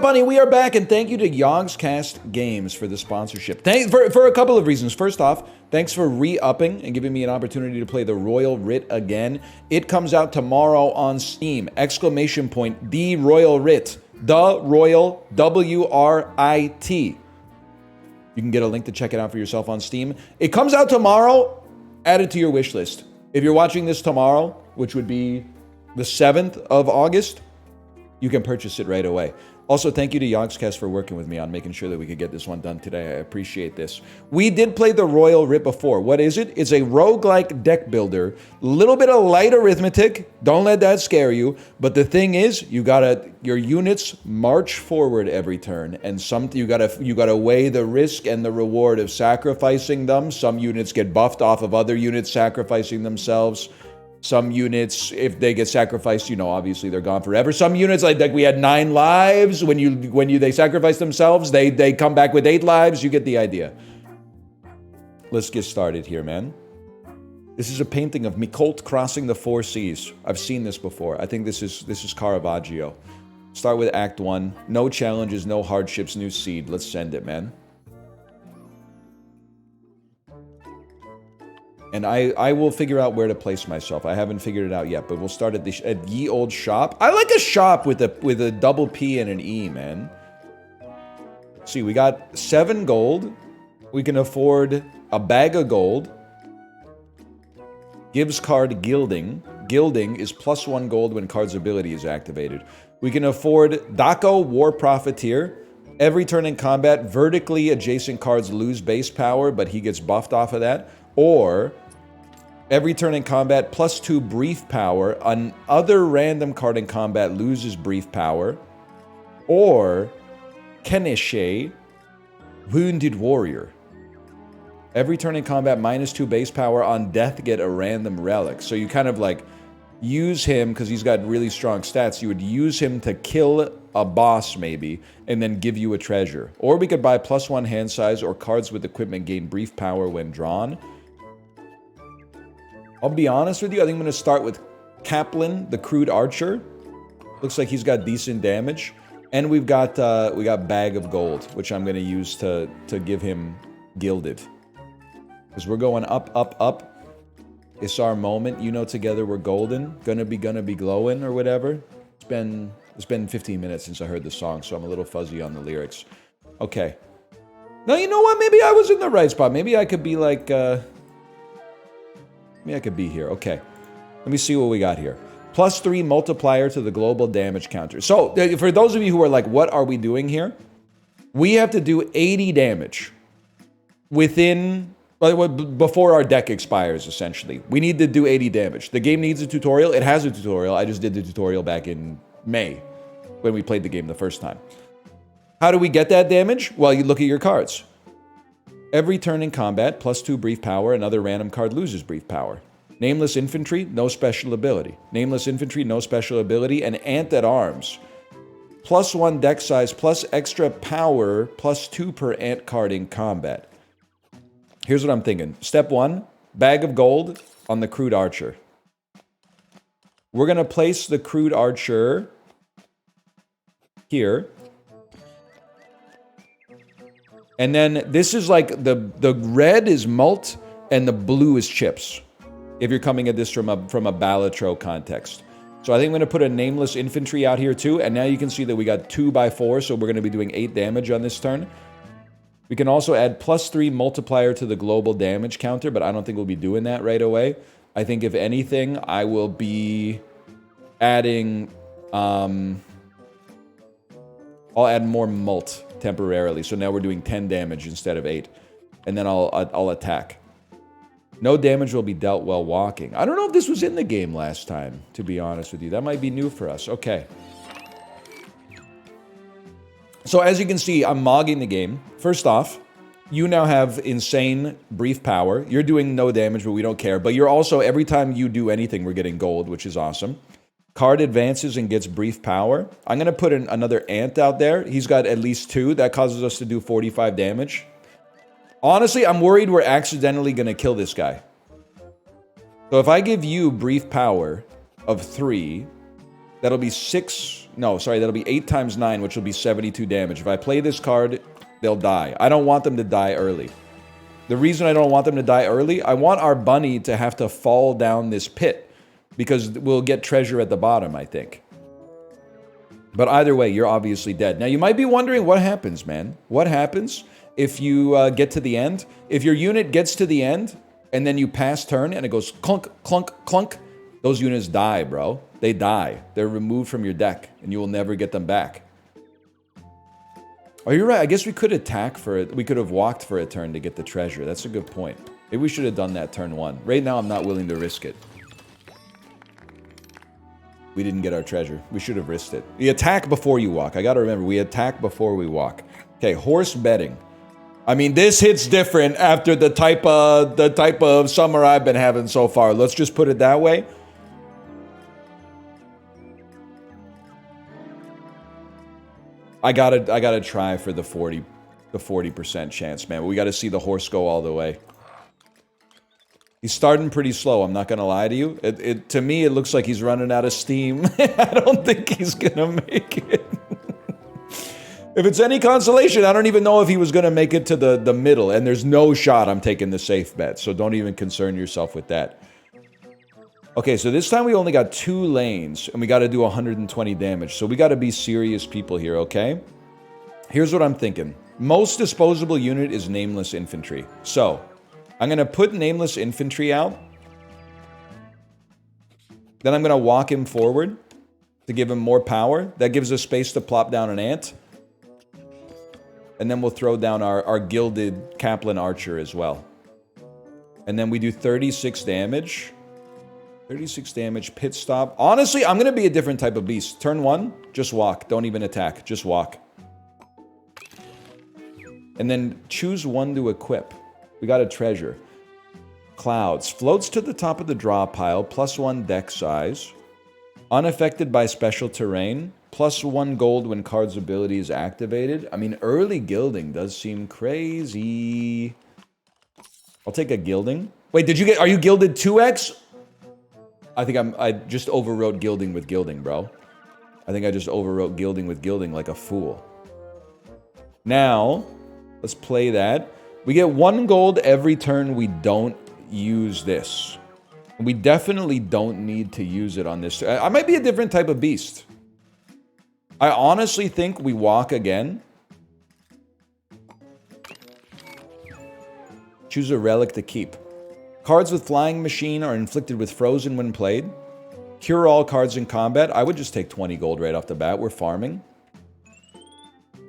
up, honey? We are back, and thank you to Yogscast Games for the sponsorship. For a couple of reasons. First off, thanks for re-upping and giving me an opportunity to play the Royal Writ again. It comes out tomorrow on Steam. Exclamation point, The Royal Writ. The Royal, W-R-I-T. You can get a link to check it out for yourself on Steam. It comes out tomorrow. Add it to your wish list. If you're watching this tomorrow, which would be the 7th of August, you can purchase it right away. Also, thank you to Yogscast for working with me on making sure that we could get this one done today. I appreciate this. We did play the Royal Writ before. What is it? It's a roguelike deck builder. A little bit of light arithmetic. Don't let that scare you. But the thing is, your units march forward every turn, and you gotta weigh the risk and the reward of sacrificing them. Some units get buffed off of other units sacrificing themselves. Some units, if they get sacrificed, obviously they're gone forever. Some units, like we had 9 lives. When they sacrifice themselves, they come back with 8 lives. You get the idea. Let's get started here, man. This is a painting of Micolt crossing the 4 seas. I've seen this before. I think this is Caravaggio. Start with Act 1. No challenges, no hardships, new seed. Let's send it, man. And I will figure out where to place myself. I haven't figured it out yet, but we'll start at Ye Old Shop. I like a shop with a double P and an E, man. See, we got 7 gold. We can afford a bag of gold. Gives card Gilding. Gilding is +1 gold when card's ability is activated. We can afford Daco War Profiteer. Every turn in combat, vertically adjacent cards lose base power, but he gets buffed off of that. Or every turn in combat, +2 brief power. Another random card in combat loses brief power. Or Keneshe, Wounded Warrior. Every turn in combat, -2 base power. On death, get a random relic. So you kind of like use him, because he's got really strong stats, you would use him to kill a boss maybe, and then give you a treasure. Or we could buy +1 hand size, or cards with equipment gain brief power when drawn. I'll be honest with you, I think I'm going to start with Kaplan, the Crude Archer. Looks like he's got decent damage. And we got Bag of Gold, which I'm going to use to give him Gilded. Because we're going up, up, up. It's our moment. Together we're golden. Gonna be glowing, or whatever. It's been 15 minutes since I heard the song, so I'm a little fuzzy on the lyrics. Okay. Now, you know what? Maybe I was in the right spot. Maybe I could be like... Maybe I could be here. Okay. Let me see what we got here. +3 multiplier to the global damage counter. So, for those of you who are like, what are we doing here? We have to do 80 damage before our deck expires, essentially. We need to do 80 damage. The game needs a tutorial. It has a tutorial. I just did the tutorial back in May when we played the game the first time. How do we get that damage? Well, you look at your cards. Every turn in combat, +2 brief power, another random card loses brief power. Nameless Infantry, no special ability. Nameless Infantry, no special ability. And Ant at Arms. +1 deck size, plus extra power, +2 per Ant card in combat. Here's what I'm thinking. Step 1, Bag of Gold on the Crude Archer. We're going to place the Crude Archer here. And then this is like the red is malt and the blue is chips. If you're coming at this from a Balatro context. So I think I'm going to put a Nameless Infantry out here too. And now you can see that we got 2x4. So we're going to be doing 8 damage on this turn. We can also add +3 multiplier to the global damage counter. But I don't think we'll be doing that right away. I think if anything, I will be adding... I'll add more mult temporarily. So now we're doing 10 damage instead of 8. And then I'll attack. No damage will be dealt while walking. I don't know if this was in the game last time, to be honest with you. That might be new for us. Okay. So as you can see, I'm mogging the game. First off, you now have insane brief power. You're doing no damage, but we don't care. But you're also, every time you do anything, we're getting gold, which is awesome. Card advances and gets brief power. I'm going to put another Ant out there. He's got at least 2. That causes us to do 45 damage. Honestly, I'm worried we're accidentally going to kill this guy. So if I give you brief power of 3, That'll be 6... No, sorry, that'll be 8 times 9, which will be 72 damage. If I play this card, they'll die. I don't want them to die early. The reason I don't want them to die early, I want our bunny to have to fall down this pit. Because we'll get treasure at the bottom, I think. But either way, you're obviously dead. Now, you might be wondering what happens, man. What happens if you get to the end? If your unit gets to the end, and then you pass turn, and it goes clunk, clunk, clunk, those units die, bro. They die. They're removed from your deck, and you will never get them back. Oh, you're right. I guess we could attack for it. We could have walked for a turn to get the treasure. That's a good point. Maybe we should have done that turn 1. Right now, I'm not willing to risk it. We didn't get our treasure. We should have risked it. We attack before you walk. I gotta remember, we attack before we walk. Okay, horse betting. I mean, this hits different after the type of summer I've been having so far. Let's just put it that way. I gotta try for the 40% chance, man. We gotta see the horse go all the way. He's starting pretty slow, I'm not gonna lie to you. To me, it looks like he's running out of steam. I don't think he's gonna make it. If it's any consolation, I don't even know if he was gonna make it to the middle, and there's no shot I'm taking the safe bet, so don't even concern yourself with that. Okay, so this time we only got 2 lanes, and we gotta do 120 damage, so we gotta be serious people here, okay? Here's what I'm thinking. Most disposable unit is Nameless Infantry. So, I'm going to put Nameless Infantry out. Then I'm going to walk him forward to give him more power. That gives us space to plop down an ant. And then we'll throw down our Gilded Kaplan Archer as well. And then we do 36 damage. 36 damage, pit stop. Honestly, I'm going to be a different type of beast. Turn 1, just walk. Don't even attack. Just walk. And then choose 1 to equip. We got a treasure. Clouds. Floats to the top of the draw pile. +1 deck size. Unaffected by special terrain. +1 gold when card's ability is activated. I mean, early gilding does seem crazy. I'll take a gilding. Wait, are you gilded 2x? I think I just overwrote gilding with gilding, bro. I think I just overwrote gilding with gilding like a fool. Now, let's play that. We get 1 gold every turn we don't use this. We definitely don't need to use it on this. I might be a different type of beast. I honestly think we walk again. Choose a relic to keep. Cards with Flying Machine are inflicted with Frozen when played. Cure all cards in combat. I would just take 20 gold right off the bat. We're farming.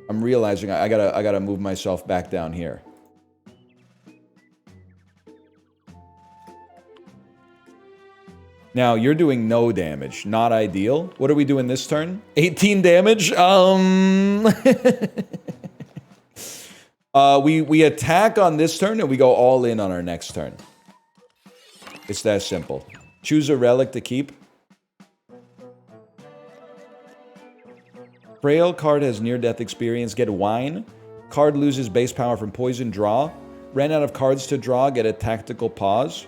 I'm realizing I gotta move myself back down here. Now, you're doing no damage. Not ideal. What are we doing this turn? 18 damage? We attack on this turn, and we go all in on our next turn. It's that simple. Choose a relic to keep. Frail card has near-death experience. Get wine. Card loses base power from poison. Draw. Ran out of cards to draw. Get a tactical pause.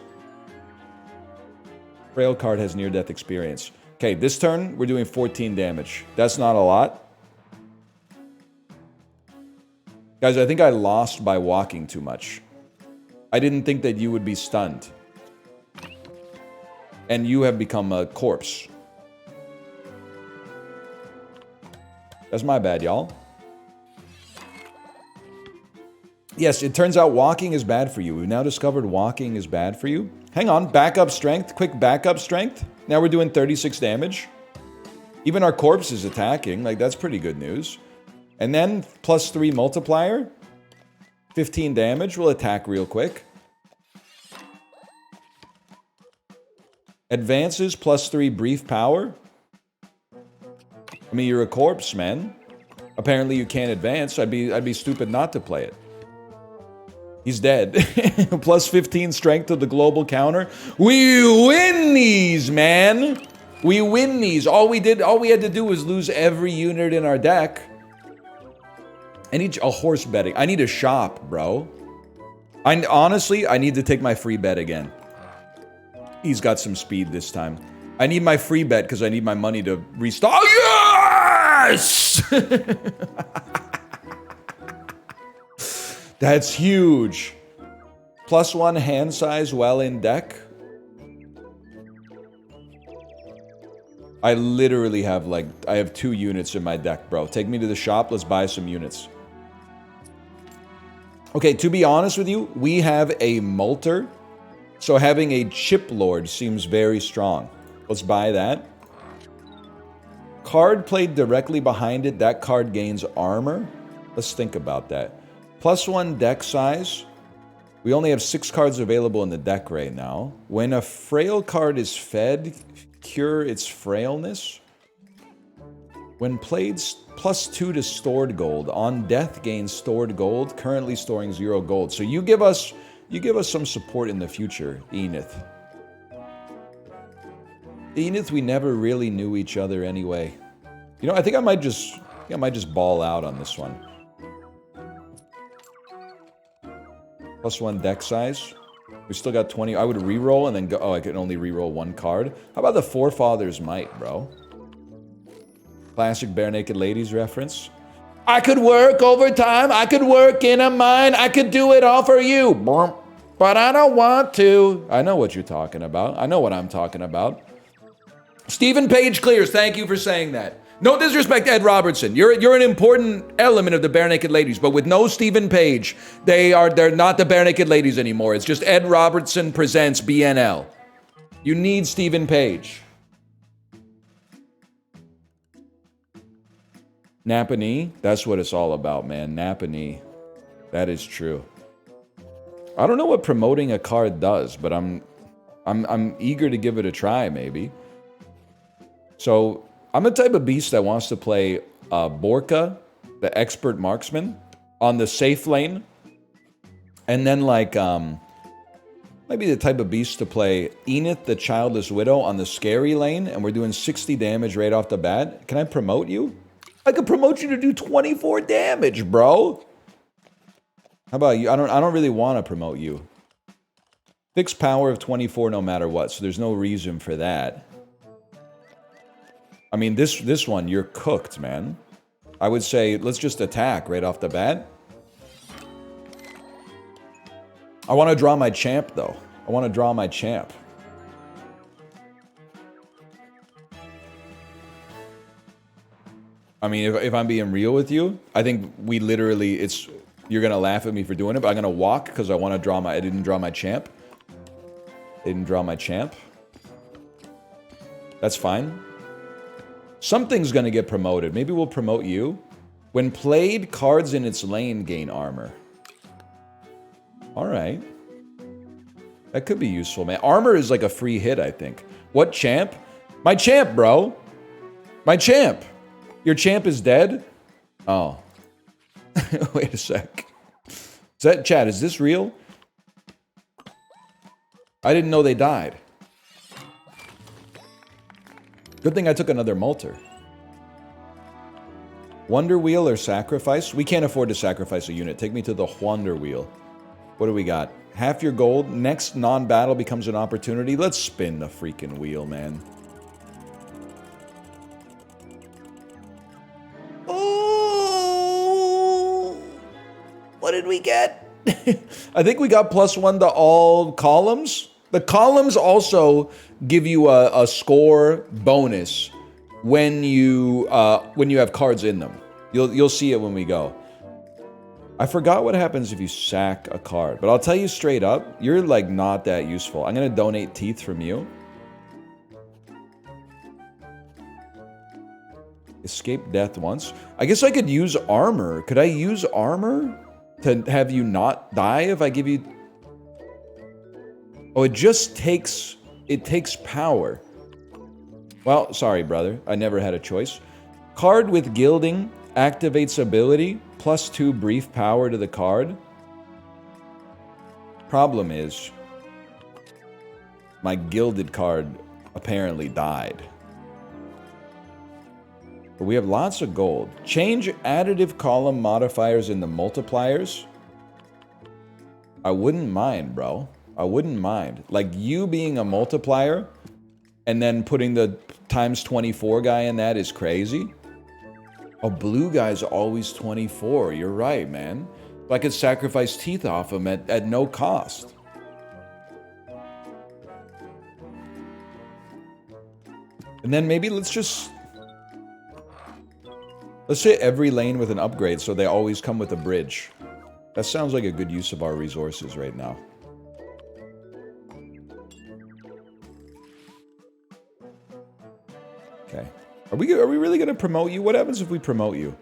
Frail card has near-death experience. Okay, this turn, we're doing 14 damage. That's not a lot. Guys, I think I lost by walking too much. I didn't think that you would be stunned. And you have become a corpse. That's my bad, y'all. Yes, it turns out walking is bad for you. We've now discovered walking is bad for you. Hang on, backup strength, quick backup strength. Now we're doing 36 damage. Even our corpse is attacking, like that's pretty good news. And then +3 multiplier, 15 damage, we'll attack real quick. Advances +3 brief power. I mean, you're a corpse, man. Apparently you can't advance. I'd be stupid not to play it. He's dead. +15 strength to the global counter. We win these, man. We win these. All we had to do was lose every unit in our deck. I need a horse betting. I need a shop, bro. Honestly, I need to take my free bet again. He's got some speed this time. I need my free bet because I need my money to restart. Oh, yes! That's huge. +1 hand size while in deck. I literally have I have 2 units in my deck, bro. Take me to the shop. Let's buy some units. Okay, to be honest with you, we have a Molter. So having a Chip Lord seems very strong. Let's buy that. Card played directly behind it. That card gains armor. Let's think about that. +1 deck size. We only have 6 cards available in the deck right now. When a frail card is fed, cure its frailness. When played, +2 to stored gold. On death, gains stored gold. Currently storing 0 gold. So you give us some support in the future, Enith. Enith, we never really knew each other anyway. You know, I think I might just ball out on this one. +1 deck size. We still got 20. I would reroll and then go. Oh, I can only reroll 1 card. How about the Forefathers Might, bro? Classic Bare Naked Ladies reference. I could work overtime. I could work in a mine. I could do it all for you. But I don't want to. I know what you're talking about. I know what I'm talking about. Stephen Page clears. Thank you for saying that. No disrespect to Ed Robertson. You're an important element of the Bare Naked Ladies, but with no Stephen Page, they're not the Bare Naked Ladies anymore. It's just Ed Robertson presents BNL. You need Stephen Page. Napanee, that's what it's all about, man. Napanee. That is true. I don't know what promoting a card does, but I'm eager to give it a try, maybe. So I'm the type of beast that wants to play Burpa, the expert marksman, on the safe lane. And then maybe the type of beast to play Enith, the childless widow, on the scary lane. And we're doing 60 damage right off the bat. Can I promote you? I could promote you to do 24 damage, bro. How about you? I don't really want to promote you. Fixed power of 24 no matter what, so there's no reason for that. I mean, this one, you're cooked, man. I would say, let's just attack right off the bat. I want to draw my champ, though. I want to draw my champ. I mean, if I'm being real with you, I think we literally, you're going to laugh at me for doing it, but I'm going to walk because I want to draw I didn't draw my champ. Didn't draw my champ. That's fine. Something's going to get promoted. Maybe we'll promote you. When played, cards in its lane gain armor. All right. That could be useful, man. Armor is like a free hit, I think. What champ? My champ, bro. My champ. Your champ is dead? Oh. Wait a sec. Is that, chat, is this real? I didn't know they died. Good thing I took another Molter. Wonder Wheel or Sacrifice? We can't afford to sacrifice a unit. Take me to the Wonder Wheel. What do we got? Half your gold. Next non-battle becomes an opportunity. Let's spin the freaking wheel, man. Oh! What did we get? I think we got +1 to all columns. The columns also give you a score bonus when you have cards in them. You'll see it when we go. I forgot what happens if you sack a card, but I'll tell you straight up, you're like not that useful. I'm gonna donate teeth from you. Escape death once. I guess I could use armor. Could I use armor to have you not die if I give you... Oh, it just takes... It takes power. Well, sorry, brother. I never had a choice. Card with gilding activates ability. +2 brief power to the card. Problem is, my gilded card apparently died. But we have lots of gold. Change additive column modifiers in the multipliers. I wouldn't mind, bro. I wouldn't mind. Like, you being a multiplier and then putting the times 24 guy in that is crazy. Oh, blue guy's always 24. You're right, man. So I could sacrifice teeth off him at no cost. And then maybe let's hit every lane with an upgrade so they always come with a bridge. That sounds like a good use of our resources right now. Okay. Are we really going to promote you? What happens if we promote you?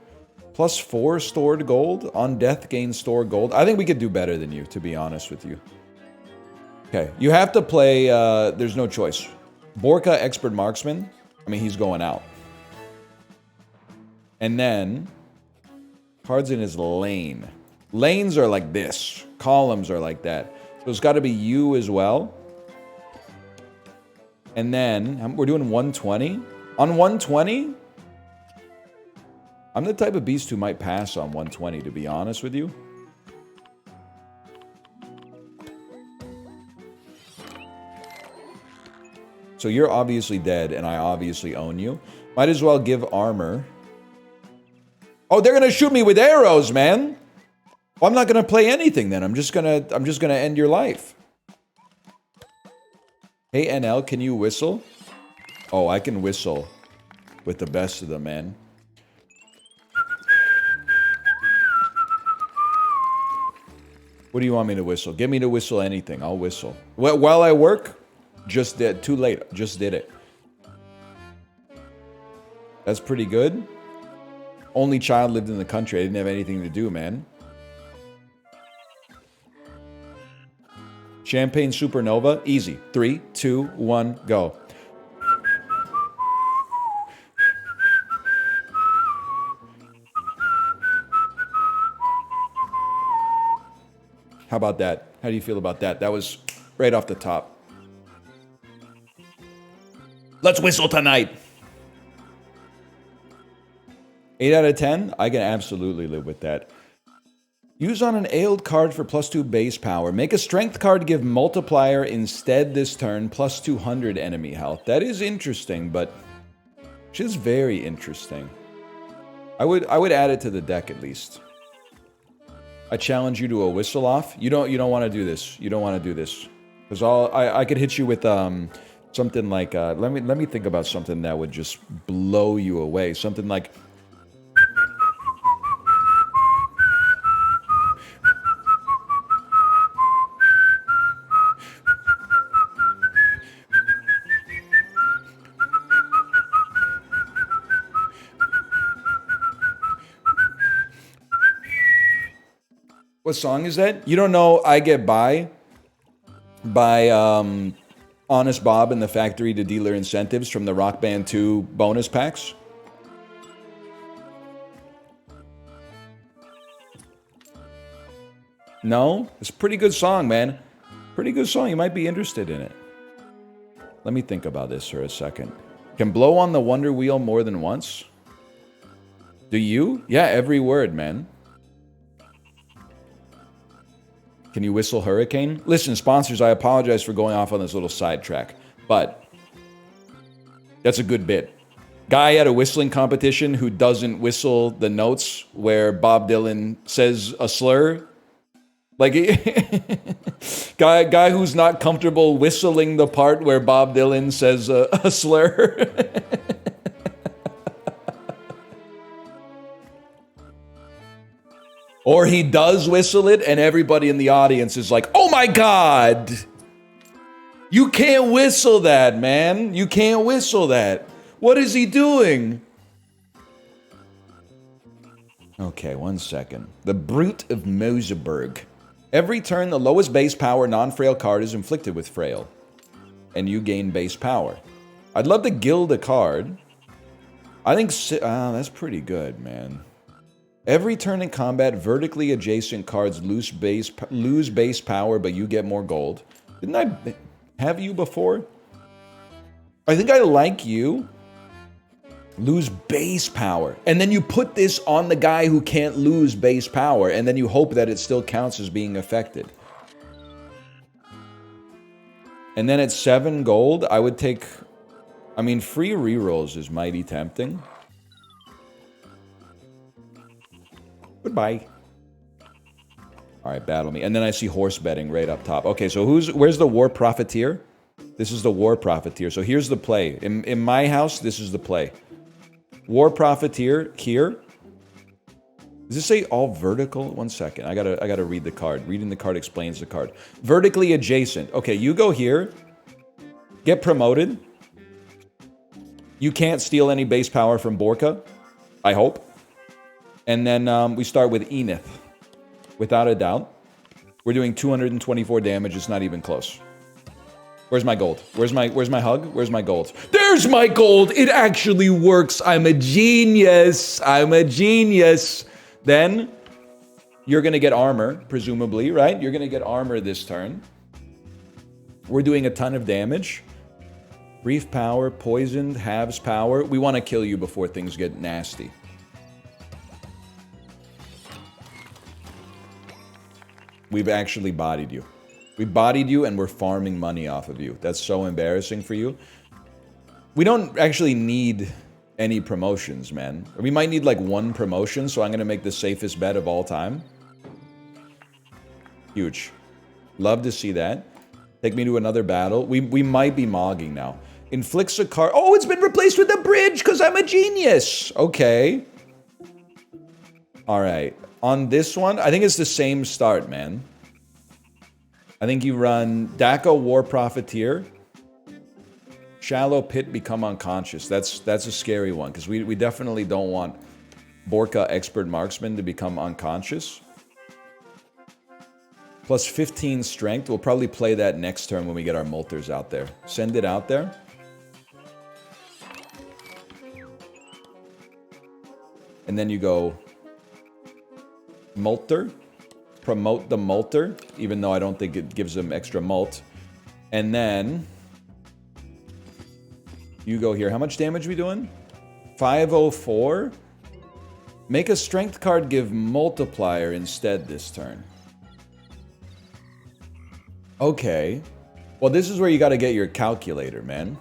+4 stored gold. On death, gain stored gold. I think we could do better than you, to be honest with you. Okay. You have to play... there's no choice. Burpa, expert marksman. I mean, he's going out. And then... cards in his lane. Lanes are like this. Columns are like that. So it's got to be you as well. And then... we're doing 120. On 120... I'm the type of beast who might pass on 120, to be honest with you. So you're obviously dead, and I obviously own you. Might as well give armor. Oh, they're gonna shoot me with arrows, man! Well, I'm not gonna play anything then. I'm just gonna end your life. Hey, NL, can you whistle? Oh, I can whistle with the best of them, man. What do you want me to whistle? Get me to whistle anything. I'll whistle. While I work, just did. Too late. Just did it. That's pretty good. Only child lived in the country. I didn't have anything to do, man. Champagne Supernova. Easy. 3, 2, 1, go. How about that? How do you feel about that? That was right off the top. Let's whistle tonight. 8 out of 10? I can absolutely live with that. Use on an ailed card for +2 base power. Make a strength card give multiplier instead this turn, +200 enemy health. That is interesting, but just very interesting. I would add it to the deck at least. I challenge you to a whistle off. You don't want to do this. You don't want to do this. Because I could hit you with something like let me think about something that would just blow you away. Something like what song is that? You don't know I Get By Honest Bob and the Factory to Dealer Incentives from the Rock Band 2 bonus packs? No? It's a pretty good song, man. Pretty good song. You might be interested in it. Let me think about this for a second. Can blow on the Wonder Wheel more than once? Do you? Yeah, every word, man. Can you whistle Hurricane? Listen, sponsors, I apologize for going off on this little sidetrack, but that's a good bit. Guy at a whistling competition who doesn't whistle the notes where Bob Dylan says a slur. Like, guy who's not comfortable whistling the part where Bob Dylan says a slur. Or he does whistle it, and everybody in the audience is like, oh my God! You can't whistle that, man. You can't whistle that. What is he doing? Okay, 1 second. The Brute of Moseberg. Every turn, the lowest base power non-frail card is inflicted with frail. And you gain base power. I'd love to gild a card. I think... that's pretty good, man. Every turn in combat, vertically adjacent cards lose base power, but you get more gold. Didn't I have you before? I think I like you. Lose base power. And then you put this on the guy who can't lose base power, and then you hope that it still counts as being affected. And then at 7 gold, I would take I mean, free rerolls is mighty tempting. Goodbye. All right, battle me. And then I see horse betting right up top. Okay, so where's the war profiteer? This is the war profiteer. So here's the play. In my house, this is the play. War profiteer here. Does this say all vertical? 1 second. I gotta read the card. Reading the card explains the card. Vertically adjacent. Okay, you go here. Get promoted. You can't steal any base power from Burpa. I hope. And then we start with Enith. Without a doubt. We're doing 224 damage. It's not even close. Where's my gold? Where's my hug? Where's my gold? There's my gold! It actually works! I'm a genius! I'm a genius! Then, you're gonna get armor, presumably, right? You're gonna get armor this turn. We're doing a ton of damage. Brief power, poisoned, halves power. We want to kill you before things get nasty. We've actually bodied you. We bodied you and we're farming money off of you. That's so embarrassing for you. We don't actually need any promotions, man. We might need like 1 promotion, so I'm going to make the safest bet of all time. Huge. Love to see that. Take me to another battle. We might be mogging now. Inflicts a card. Oh, it's been replaced with a bridge because I'm a genius. Okay. All right. On this one, I think it's the same start, man. I think you run Daco War Profiteer. Shallow Pit, become unconscious. That's a scary one, because we definitely don't want Burpa Expert Marksman to become unconscious. Plus 15 strength. We'll probably play that next turn when we get our Molters out there. Send it out there. And then you go Molter. Promote the Molter, even though I don't think it gives them extra Molt. And then you go here. How much damage are we doing? 504. Make a strength card give multiplier instead this turn. Okay. Well, this is where you got to get your calculator, man.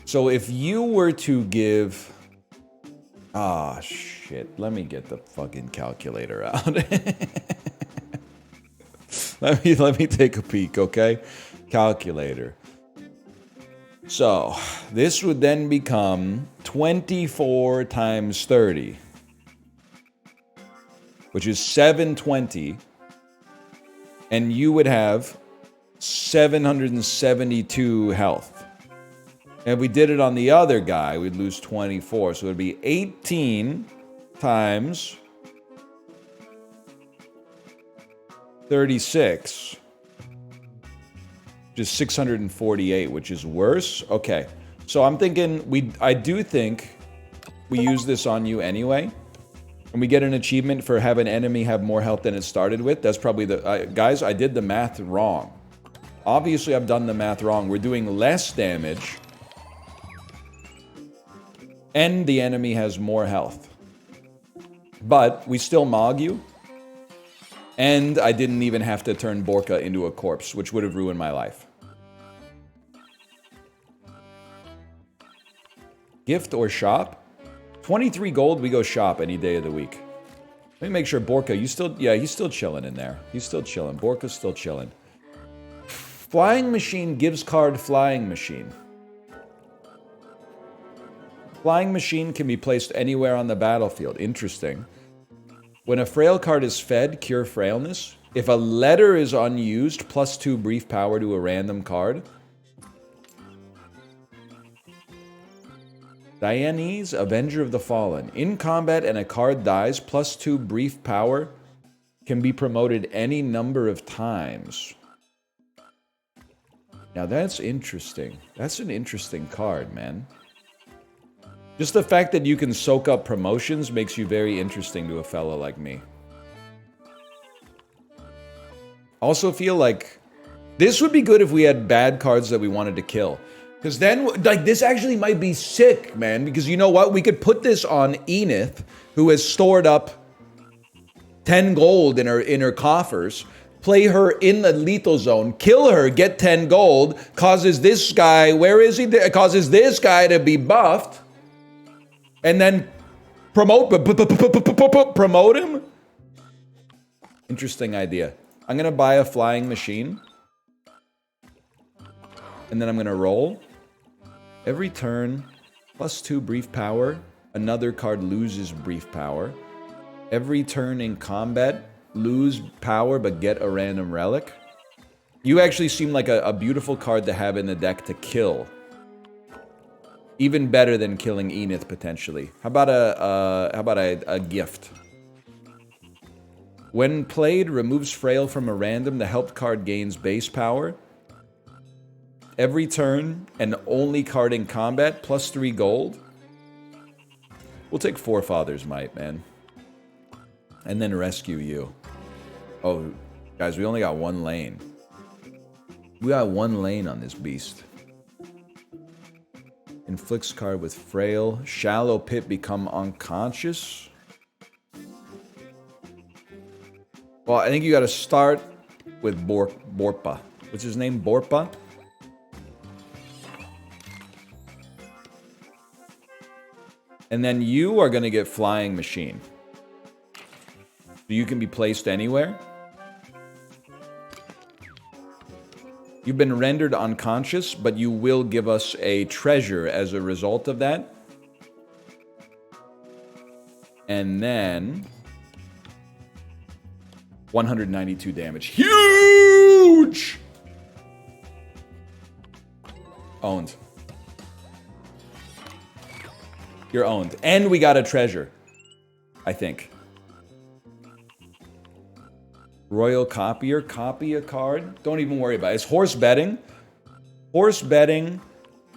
So if you were to give... Ah, shit. Let me get the fucking calculator out. Let me take a peek, okay? Calculator. So, this would then become 24 times 30, which is 720, and you would have 772 health. And if we did it on the other guy, we'd lose 24. So it would be 18 times 36, which is 648, which is worse. Okay, so I'm thinking I do think we use this on you anyway. And we get an achievement for have an enemy have more health than it started with. That's probably the... guys, I did the math wrong. Obviously, I've done the math wrong. We're doing less damage. And the enemy has more health. But we still mog you. And I didn't even have to turn Burpa into a corpse, which would have ruined my life. Gift or shop? 23 gold, we go shop any day of the week. Let me make sure Burpa, he's still chilling in there. He's still chilling. Burpa's still chilling. Flying machine gives card flying machine. Flying machine can be placed anywhere on the battlefield. Interesting. When a frail card is fed, cure frailness. If a letter is unused, +2 brief power to a random card. Dianese, Avenger of the Fallen. In combat and a card dies, +2 brief power can be promoted any number of times. Now that's interesting. That's an interesting card, man. Just the fact that you can soak up promotions makes you very interesting to a fella like me. Also feel like this would be good if we had bad cards that we wanted to kill. Because then, like, this actually might be sick, man. Because you know what? We could put this on Enith, who has stored up 10 gold in her coffers. play her in the lethal zone, kill her, get 10 gold, causes this guy, where is he? Causes this guy to be buffed, and then promote him? Interesting idea. I'm going to buy a flying machine, and then I'm going to roll. Every turn, +2 brief power. Another card loses brief power. Every turn in combat, lose power but get a random relic. You actually seem like a beautiful card to have in the deck to kill. Even better than killing Enith potentially. How about a gift? When played, removes Frail from a random. The helped card gains base power. Every turn, and only card in combat, +3 gold. We'll take Forefather's Might, man. And then rescue you. Oh, guys, we only got one lane. We got one lane on this beast. Inflicts card with Frail. Shallow Pit become unconscious. Well, I think you gotta start with Burpa. What's his name? Burpa? And then you are gonna get Flying Machine. So you can be placed anywhere. You've been rendered unconscious, but you will give us a treasure as a result of that. And then 192 damage. Huge! Owned. You're owned. And we got a treasure, I think. Royal Copier, copy a card. Don't even worry about it. It's horse betting. Horse betting.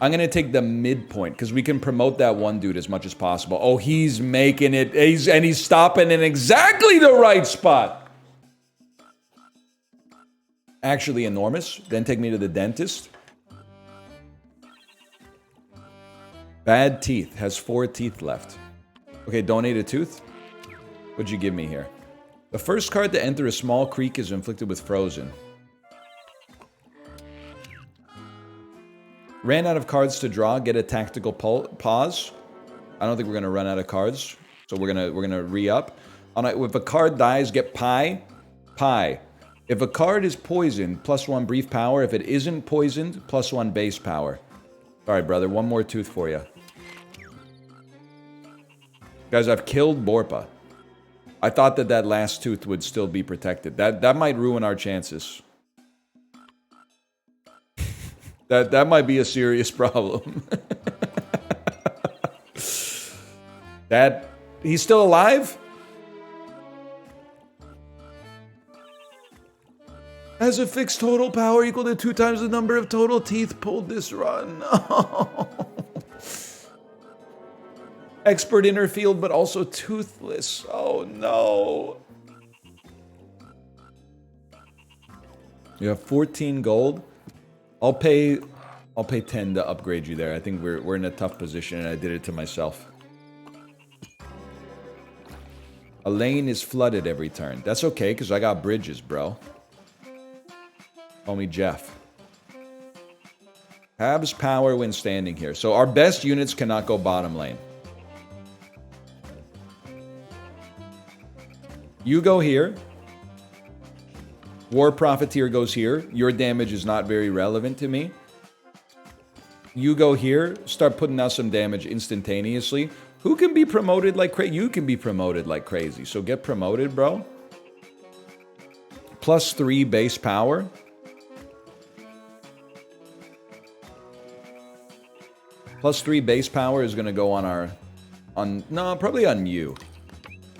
I'm going to take the midpoint because we can promote that one dude as much as possible. Oh, he's making it. He's stopping in exactly the right spot. Actually enormous. Then take me to the dentist. Bad teeth. Has 4 teeth left. Okay, donate a tooth. What'd you give me here? The first card to enter a small creek is inflicted with Frozen. Ran out of cards to draw. Get a tactical pause. I don't think we're gonna run out of cards, so we're gonna re-up. If a card dies, get pie. If a card is poisoned, +1 brief power. If it isn't poisoned, +1 base power. All right, brother. One more tooth for you, guys. I've killed Burpa. I thought that last tooth would still be protected. That might ruin our chances. that might be a serious problem. He's still alive? Has a fixed total power equal to 2 times the number of total teeth pulled this run. Expert inner field, but also toothless. Oh no. You have 14 gold. I'll pay 10 to upgrade you there. I think we're in a tough position and I did it to myself. A lane is flooded every turn. That's okay, because I got bridges, bro. Call me Jeff. Habs power when standing here. So our best units cannot go bottom lane. You go here. War Profiteer goes here. Your damage is not very relevant to me. You go here. Start putting out some damage instantaneously. Who can be promoted like crazy? You can be promoted like crazy. So get promoted, bro. +3 base power. +3 base power is going to go on probably on you.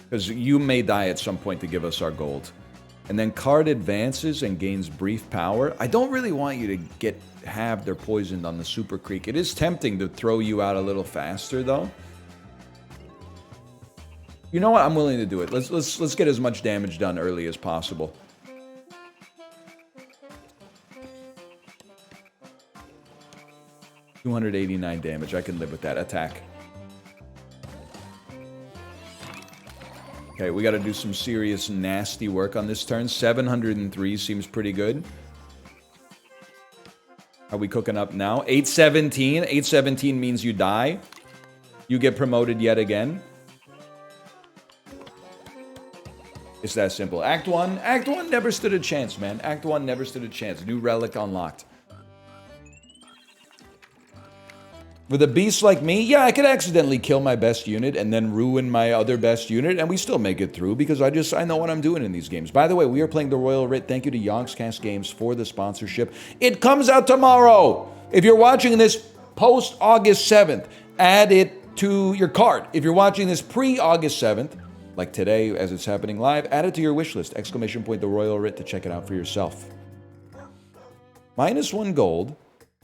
Because you may die at some point to give us our gold. And then card advances and gains brief power. I don't really want you to have their poisoned on the Super Creek. It is tempting to throw you out a little faster, though. You know what? I'm willing to do it. Let's get as much damage done early as possible. $289 damage. I can live with that. Attack. Okay, we got to do some serious nasty work on this turn. 703 seems pretty good. Are we cooking up now? 817. 817 means you die. You get promoted yet again. It's that simple. Act 1. Act 1 never stood a chance, man. Act 1 never stood a chance. New relic unlocked. With a beast like me, yeah, I could accidentally kill my best unit and then ruin my other best unit, and we still make it through because I know what I'm doing in these games. By the way, we are playing the Royal Writ. Thank you to Yogscast Games for the sponsorship. It comes out tomorrow. If you're watching this post August 7th, add it to your cart. If you're watching this pre-August 7th, like today as it's happening live, add it to your wish list. Exclamation point the Royal Writ to check it out for yourself. -1 gold.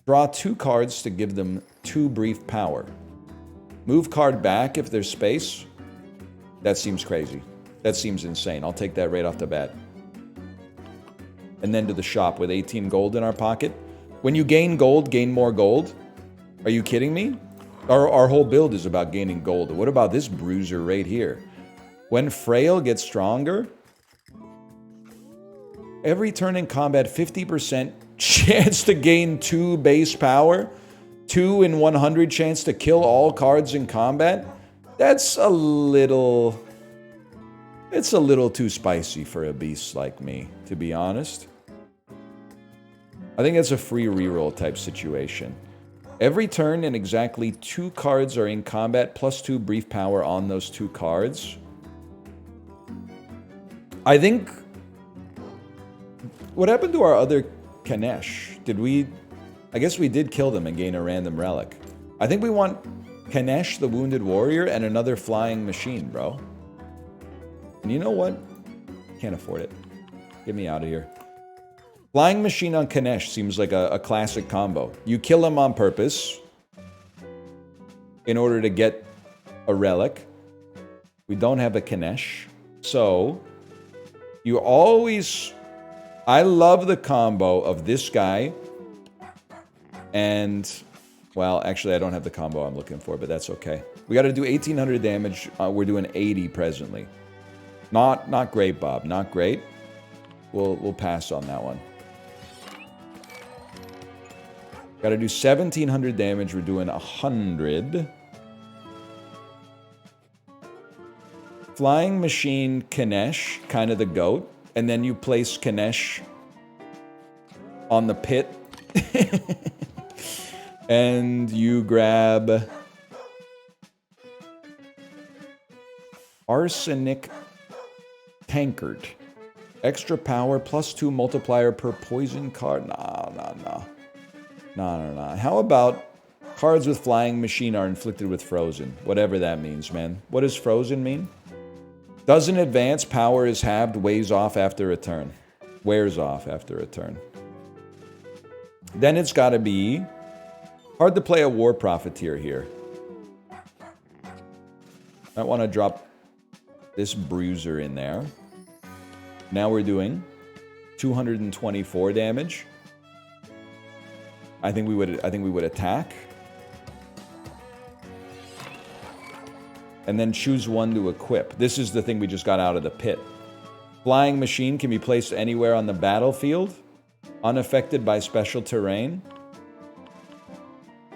Draw 2 cards to give them 2 brief power. Move card back if there's space. That seems crazy. That seems insane. I'll take that right off the bat. And then to the shop with 18 gold in our pocket. When you gain gold, gain more gold? Are you kidding me? Our whole build is about gaining gold. What about this bruiser right here? When frail gets stronger, every turn in combat, 50% chance to gain 2 base power, 2 in 100 chance to kill all cards in combat. It's a little too spicy for a beast like me, to be honest. I think it's a free reroll type situation. Every turn and exactly 2 cards are in combat, plus 2 brief power on those 2 cards. I think... What happened to our other Kanesh? I guess we did kill them and gain a random relic. I think we want Kanesh, the Wounded Warrior, and another flying machine, bro. And you know what? Can't afford it. Get me out of here. Flying machine on Kanesh seems like a classic combo. You kill him on purpose in order to get a relic. We don't have a Kanesh. So, you always... I love the combo of this guy and... Well, actually, I don't have the combo I'm looking for, but that's okay. We got to do 1,800 damage. We're doing 80 presently. Not great, Bob. Not great. We'll pass on that one. Got to do 1,700 damage. We're doing 100. Flying Machine Kanesh, kind of the GOAT. And then you place Kanesh on the pit. And you grab... Arsenic Tankard. Extra power, plus 2 multiplier per poison card. Nah. How about cards with flying machine are inflicted with frozen? Whatever that means, man. What does frozen mean? Doesn't advance, power is halved, wears off after a turn. Wears off after a turn. Then it's got to be... Hard to play a War Profiteer here. I want to drop this Bruiser in there. Now we're doing 224 damage. I think we would attack. And then choose one to equip. This is the thing we just got out of the pit. Flying Machine can be placed anywhere on the battlefield, unaffected by special terrain.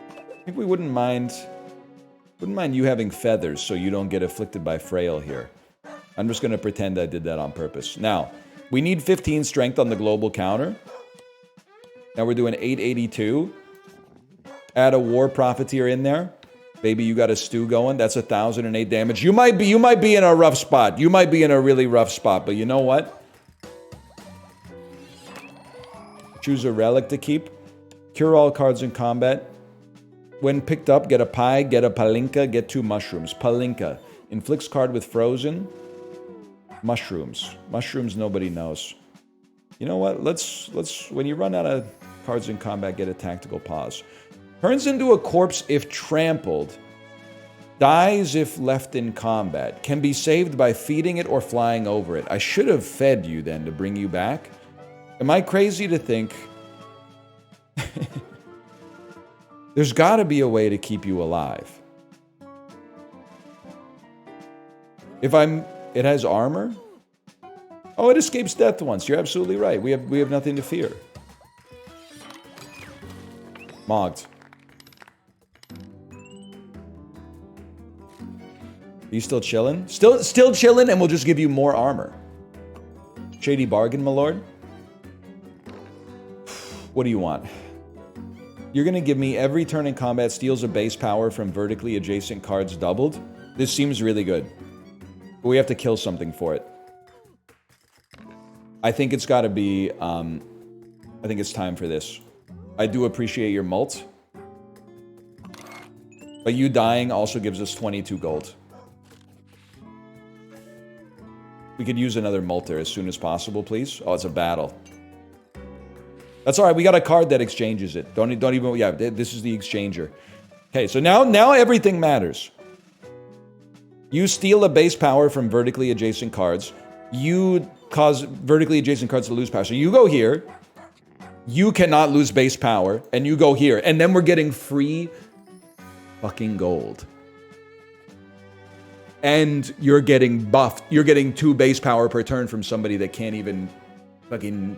I think we wouldn't mind you having feathers so you don't get afflicted by frail here. I'm just going to pretend I did that on purpose. Now, we need 15 strength on the global counter. Now we're doing 882. Add a War Profiteer in there. Baby, you got a stew going. That's 1,008 damage. You might be in a rough spot. You might be in a really rough spot, but you know what? Choose a relic to keep. Cure all cards in combat. When picked up, get a pie, get a palinka, get 2 mushrooms. Palinka. Inflicts card with frozen. Mushrooms. Mushrooms nobody knows. You know what? Let's when you run out of cards in combat, get a tactical pause. Turns into a corpse if trampled. Dies if left in combat. Can be saved by feeding it or flying over it. I should have fed you then to bring you back. Am I crazy to think... There's got to be a way to keep you alive. If I'm It has armor? Oh, it escapes death once. You're absolutely right. We have nothing to fear. Mogged. Are you still chilling? Still chilling, and we'll just give you more armor. Shady bargain, my lord. What do you want? You're gonna give me every turn in combat steals a base power from vertically adjacent cards doubled? This seems really good. But we have to kill something for it. I think it's gotta be, I think it's time for this. I do appreciate your mult. But you dying also gives us 22 gold. We could use another multer as soon as possible, please. Oh, it's a battle. That's all right. We got a card that exchanges it. Don't even. Yeah, this is the exchanger. Okay, so now everything matters. You steal a base power from vertically adjacent cards. You cause vertically adjacent cards to lose power. So you go here. You cannot lose base power, and you go here, and then we're getting free fucking gold. And you're getting buffed. You're getting 2 base power per turn from somebody that can't even fucking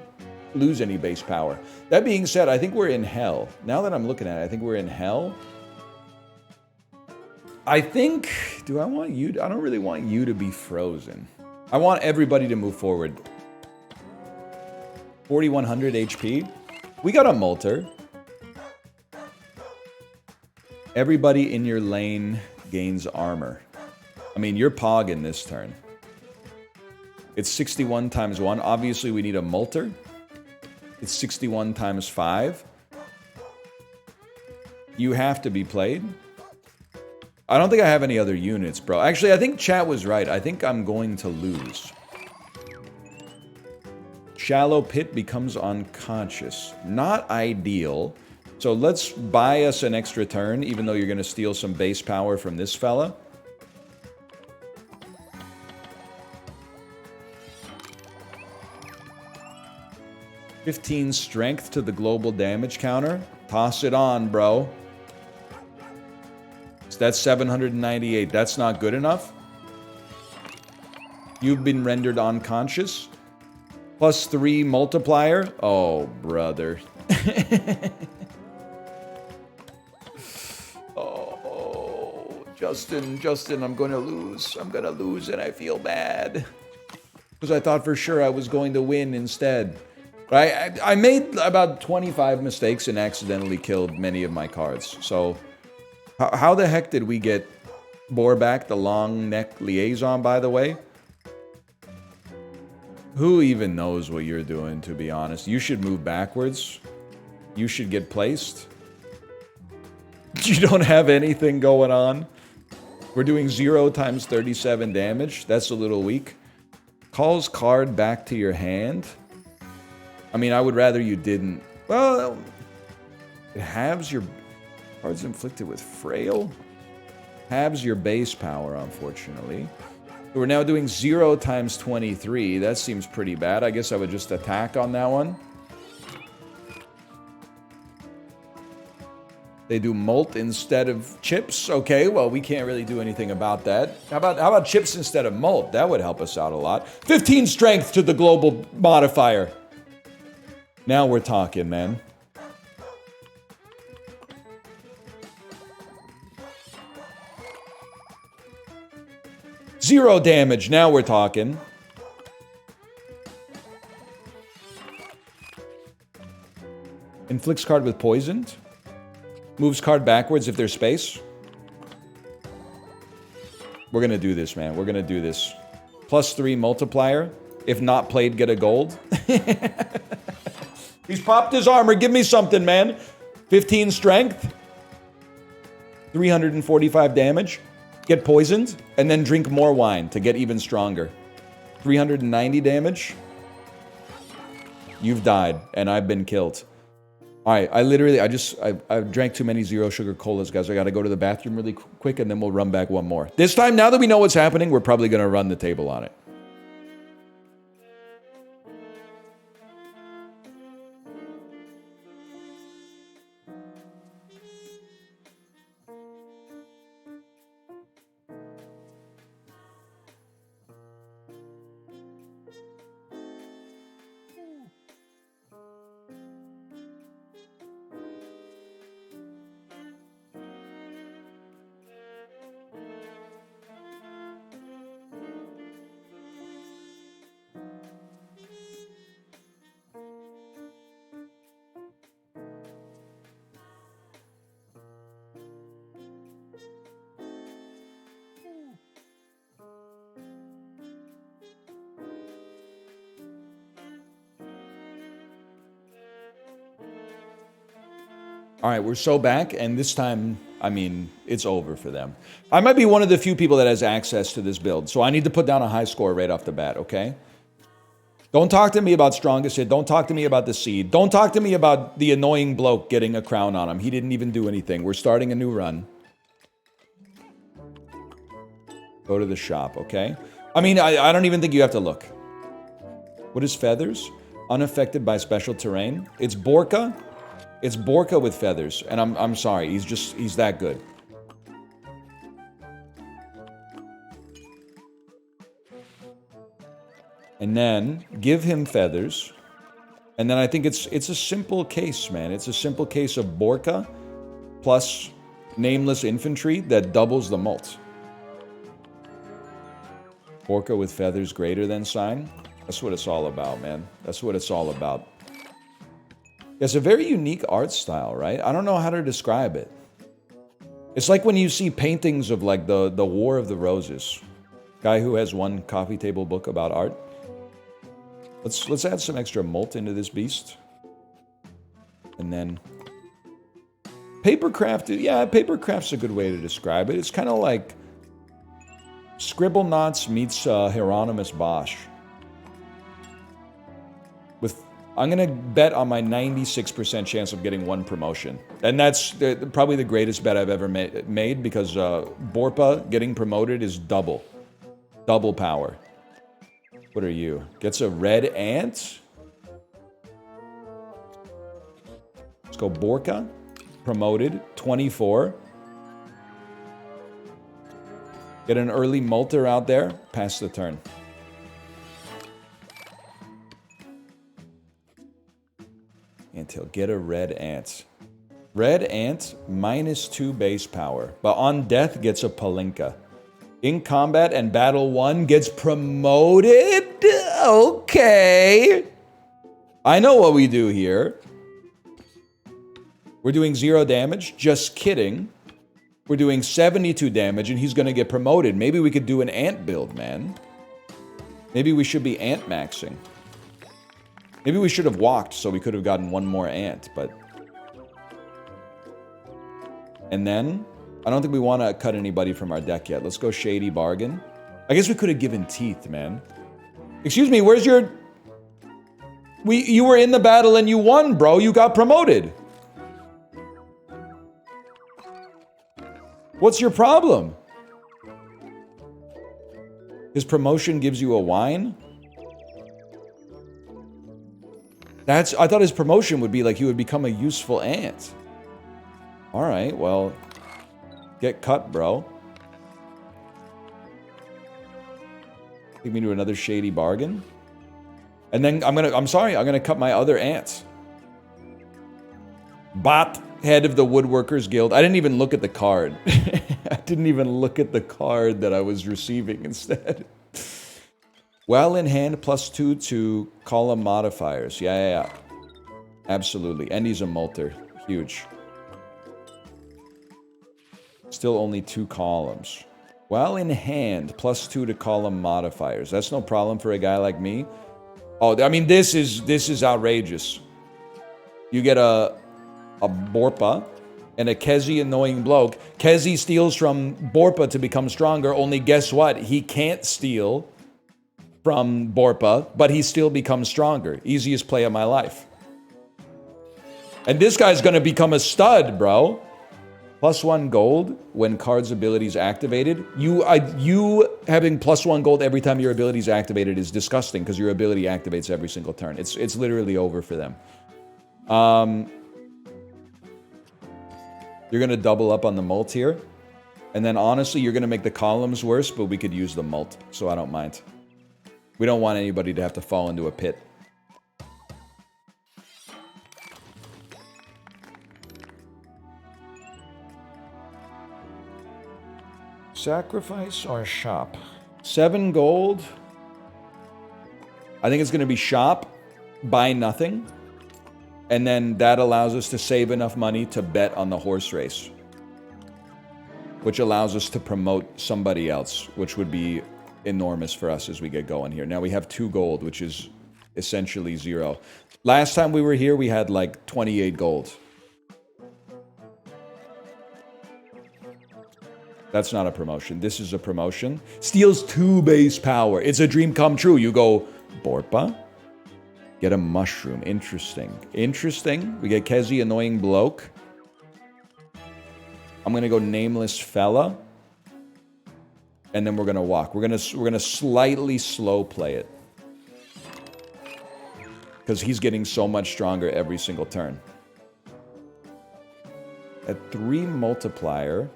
lose any base power. That being said, I think we're in hell. Now that I'm looking at it, I think we're in hell. I think, do I want you to, I don't really want you to be frozen. I want everybody to move forward. 4,100 HP. We got a Molter. Everybody in your lane gains armor. I mean, you're pogging this turn. It's 61 times 1. Obviously, we need a Molter. It's 61 times 5. You have to be played. I don't think I have any other units, bro. Actually, I think chat was right. I think I'm going to lose. Shallow Pit becomes unconscious. Not ideal. So let's buy us an extra turn, even though you're going to steal some base power from this fella. $15 strength to the global damage counter. Toss it on, bro. So that's 798. That's not good enough. You've been rendered unconscious. +3 multiplier. Oh, brother. Oh, Justin, I'm going to lose. I'm going to lose, and I feel bad. Because I thought for sure I was going to win instead. Right? I made about 25 mistakes and accidentally killed many of my cards. So, how the heck did we get Borback, the long neck liaison, by the way? Who even knows what you're doing, to be honest? You should move backwards. You should get placed. You don't have anything going on. We're doing 0 times 37 damage. That's a little weak. Calls card back to your hand. I mean, I would rather you didn't. Well, it halves your cards inflicted with frail. Halves your base power, unfortunately. We're now doing 0 times 23. That seems pretty bad. I guess I would just attack on that one. They do molt instead of chips. Okay, well, we can't really do anything about that. How about chips instead of molt? That would help us out a lot. 15 strength to the global modifier. Now we're talking, man. Zero damage. Now we're talking. Inflicts card with poisoned. Moves card backwards if there's space. We're going to do this, man. We're going to do this. +3 multiplier. If not played, get a gold. He's popped his armor. Give me something, man. 15 strength. 345 damage. Get poisoned. And then drink more wine to get even stronger. 390 damage. You've died. And I've been killed. Alright, I drank too many zero sugar colas, guys. I gotta go to the bathroom really quick and then we'll run back one more. This time, now that we know what's happening, we're probably gonna run the table on it. All right, we're so back, and this time, I mean, it's over for them. I might be one of the few people that has access to this build, so I need to put down a high score right off the bat, okay? Don't talk to me about strongest hit. Don't talk to me about the seed. Don't talk to me about the annoying bloke getting a crown on him. He didn't even do anything. We're starting a new run. Go to the shop, okay? I mean, I don't even think you have to look. What is feathers? Unaffected by special terrain. It's Burpa. It's Burpa with feathers. And I'm sorry. He's that good. And then give him feathers. And then I think it's a simple case, man. It's a simple case of Burpa plus nameless infantry that doubles the mult. Burpa with feathers greater than sign. That's what it's all about, man. That's what it's all about. It's a very unique art style, right? I don't know how to describe it. It's like when you see paintings of like the War of the Roses. Guy who has one coffee table book about art. Let's add some extra mult into this beast. And then papercraft, yeah, papercraft's a good way to describe it. It's kind of like Scribble Knots meets Hieronymus Bosch. I'm going to bet on my 96% chance of getting one promotion. And that's probably the greatest bet I've ever made because Burpa getting promoted is double. Double power. What are you? Gets a red ant? Let's go Burpa. Promoted. 24. Get an early molter out there. Pass the turn. Until get a red ant. Red ant, -2 base power. But on death gets a palinka. In combat and battle 1 gets promoted? Okay. I know what we do here. We're doing 0 damage. Just kidding. We're doing 72 damage and he's going to get promoted. Maybe we could do an ant build, man. Maybe we should be ant maxing. Maybe we should have walked so we could have gotten one more ant, but... And then, I don't think we want to cut anybody from our deck yet. Let's go Shady Bargain. I guess we could have given Teeth, man. Excuse me, where's your... You were in the battle and you won, bro. You got promoted. What's your problem? His promotion gives you a wine? I thought his promotion would be like he would become a useful ant. Alright, well, get cut, bro. Take me to another Shady Bargain. And then I'm gonna cut my other ants. Bot, head of the Woodworkers Guild. I didn't even look at the card. I didn't even look at the card that I was receiving instead. Well in hand, +2 to column modifiers. Yeah. Absolutely. And he's a molter. Huge. Still only 2 columns. Well in hand, +2 to column modifiers. That's no problem for a guy like me. Oh, I mean, this is outrageous. You get a Burpa and a Kezi annoying bloke. Kezi steals from Burpa to become stronger, only guess what? He can't steal from Burpa, but he still becomes stronger. Easiest play of my life. And this guy's gonna become a stud, bro. +1 gold when card's abilities activated. You having +1 gold every time your ability is activated is disgusting because your ability activates every single turn. It's literally over for them. You're gonna double up on the mult here. And then honestly, you're gonna make the columns worse, but we could use the mult, so I don't mind. We don't want anybody to have to fall into a pit. Sacrifice or shop? 7 gold. I think it's going to be shop, buy nothing. And then that allows us to save enough money to bet on the horse race. Which allows us to promote somebody else, which would be enormous for us as we get going here. Now we have 2 gold, which is essentially 0. Last time we were here, we had like 28 gold. That's not a promotion. This is a promotion. Steals 2 base power. It's a dream come true. You go, Burpa. Get a mushroom. Interesting. Interesting. We get Kezi, annoying bloke. I'm gonna go nameless fella. And then we're gonna walk. We're gonna slightly slow play it. Because he's getting so much stronger every single turn. At 3 multiplier,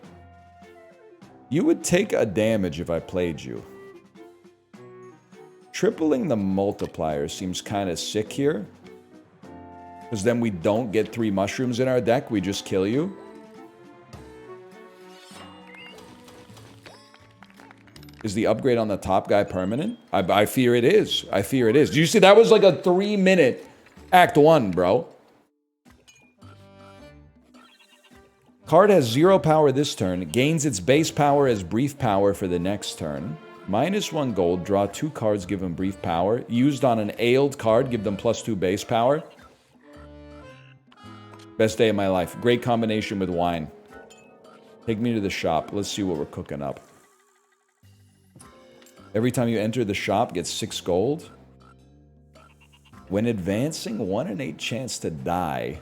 you would take a damage if I played you. Tripling the multiplier seems kind of sick here. Because then we don't get 3 mushrooms in our deck, we just kill you. Is the upgrade on the top guy permanent? I fear it is. I fear it is. Do you see, that was like a 3-minute Act 1, bro. Card has 0 power this turn. Gains its base power as brief power for the next turn. -1 gold. Draw 2 cards, give them brief power. Used on an ailed card, give them +2 base power. Best day of my life. Great combination with wine. Take me to the shop. Let's see what we're cooking up. Every time you enter the shop, get 6 gold. When advancing, 1 in 8 chance to die.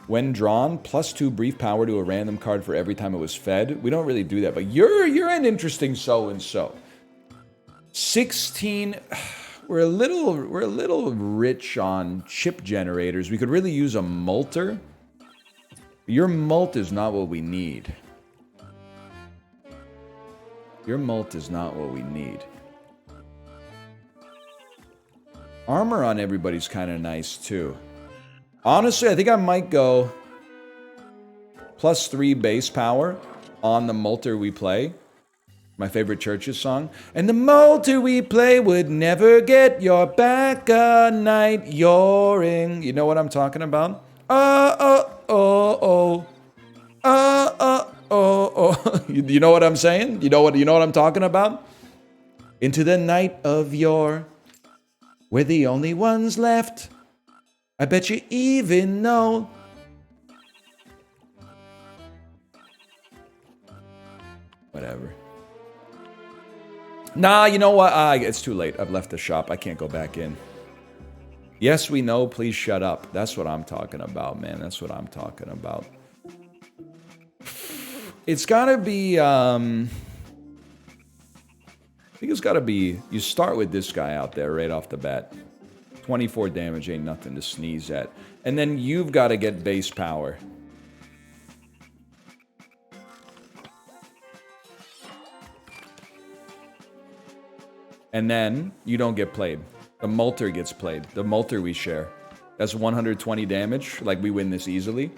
When drawn, +2 brief power to a random card for every time it was fed. We don't really do that, but you're an interesting so-and-so. 16. We're a little rich on chip generators. We could really use a multer. Your mult is not what we need. Your mult is not what we need. Armor on everybody's kind of nice, too. Honestly, I think I might go +3 base power on the multer we play. My favorite Churches song. And the multer we play would never get your back a night yoring. You know what I'm talking about? You know what I'm saying? You know what I'm talking about? Into the night of yore, we're the only ones left. I bet you even know. Whatever. Nah, you know what? It's too late. I've left the shop. I can't go back in. Yes, we know. Please shut up. That's what I'm talking about, man. That's what I'm talking about. It's gotta be, I think it's gotta be, you start with this guy out there right off the bat. 24 damage ain't nothing to sneeze at. And then you've got to get base power. And then you don't get played. The multer gets played. The multer we share. That's 120 damage. Like, we win this easily.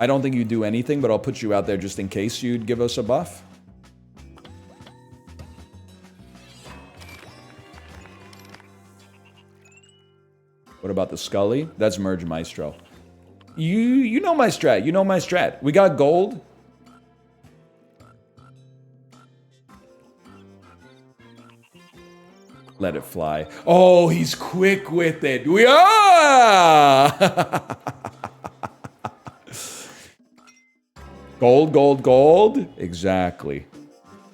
I don't think you do anything, but I'll put you out there just in case you'd give us a buff. What about the Scully? That's Merge Maestro. You know my strat. You know my strat. We got gold. Let it fly. Oh, he's quick with it. We are! Gold, gold, gold. Exactly.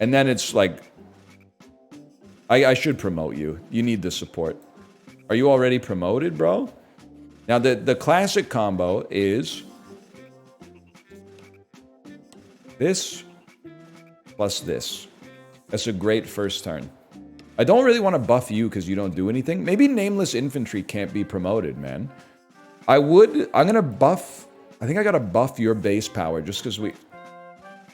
And then it's like, I should promote you. You need the support. Are you already promoted, bro? Now, the classic combo is this plus this. That's a great first turn. I don't really want to buff you because you don't do anything. Maybe Nameless Infantry can't be promoted, man. I'm going to buff... I think I gotta buff your base power just because we...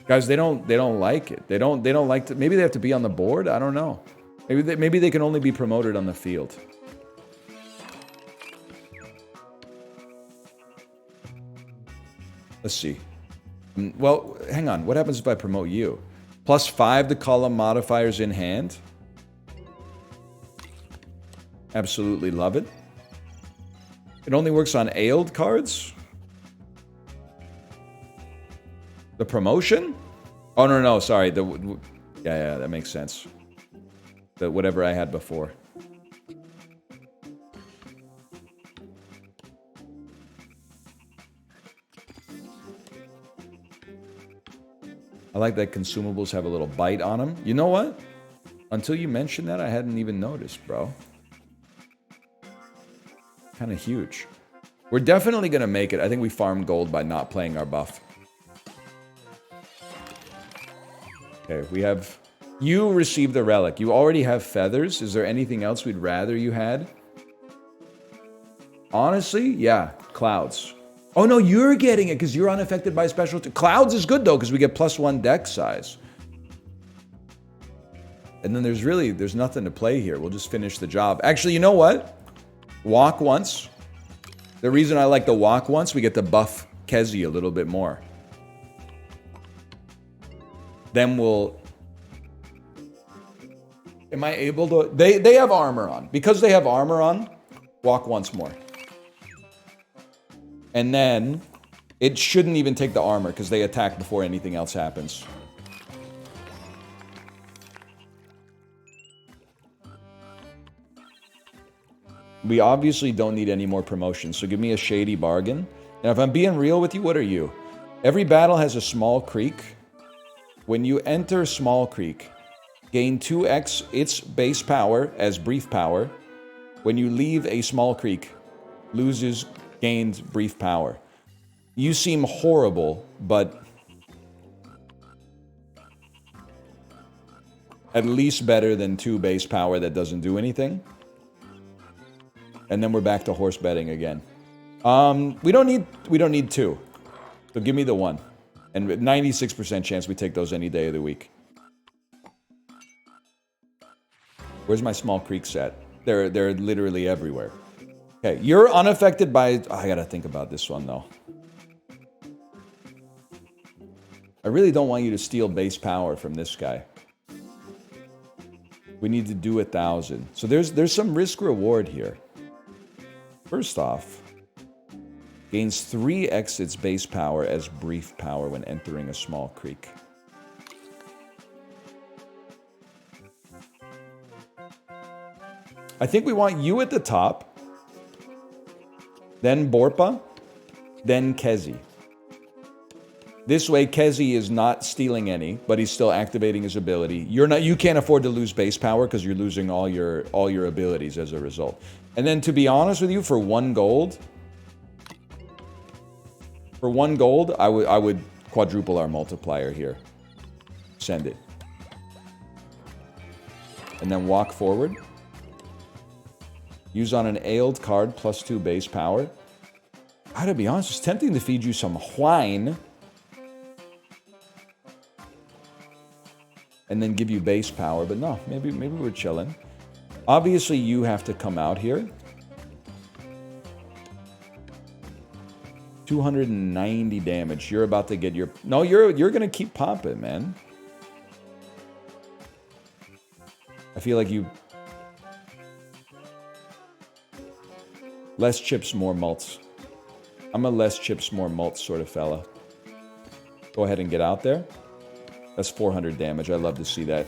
Guys, they don't like it. They don't like to... Maybe they have to be on the board? I don't know. Maybe they can only be promoted on the field. Let's see. Well, hang on. What happens if I promote you? +5 to column modifiers in hand. Absolutely love it. It only works on ailed cards? The promotion? Oh, no, sorry. Yeah, that makes sense. Whatever I had before. I like that consumables have a little bite on them. You know what? Until you mentioned that, I hadn't even noticed, bro. Kind of huge. We're definitely going to make it. I think we farm gold by not playing our buff. Okay, we have... You received the relic. You already have feathers. Is there anything else we'd rather you had? Honestly, yeah. Clouds. Oh, no, you're getting it because you're unaffected by special... Clouds is good, though, because we get +1 deck size. And then there's nothing to play here. We'll just finish the job. Actually, you know what? Walk once. The reason I like the walk once, we get to buff Kezi a little bit more. Then we'll... Am I able to... They have armor on. Because they have armor on, walk once more. And then, it shouldn't even take the armor, because they attack before anything else happens. We obviously don't need any more promotions, so give me a shady bargain. And if I'm being real with you, what are you? Every battle has a small creek. When you enter Small Creek, gain 2x its base power as brief power. When you leave a Small Creek, loses gained brief power. You seem horrible, but at least better than 2 base power that doesn't do anything. And then we're back to horse betting again. We don't need 2. So give me the 1. And 96% chance we take those any day of the week. Where's my Small Creek set? They're literally everywhere. Okay, you're unaffected by... Oh, I gotta think about this one, though. I really don't want you to steal base power from this guy. We need to do 1,000. So there's some risk-reward here. First off, gains 3x its base power as brief power when entering a Small Creek. I think we want you at the top, then Burpa, then Kezi. This way, Kezi is not stealing any, but he's still activating his ability. You can't afford to lose base power because you're losing all your abilities as a result. And then, to be honest with you, for 1 gold, I would quadruple our multiplier here. Send it. And then walk forward. Use on an ailed card +2 base power. I gotta be honest, it's tempting to feed you some wine. And then give you base power, but no, maybe we're chilling. Obviously, you have to come out here. 290 damage. You're about to get your... No, you're gonna keep popping, man. I feel like you... Less chips, more malts. I'm a less chips, more malts sort of fella. Go ahead and get out there. That's 400 damage. I love to see that.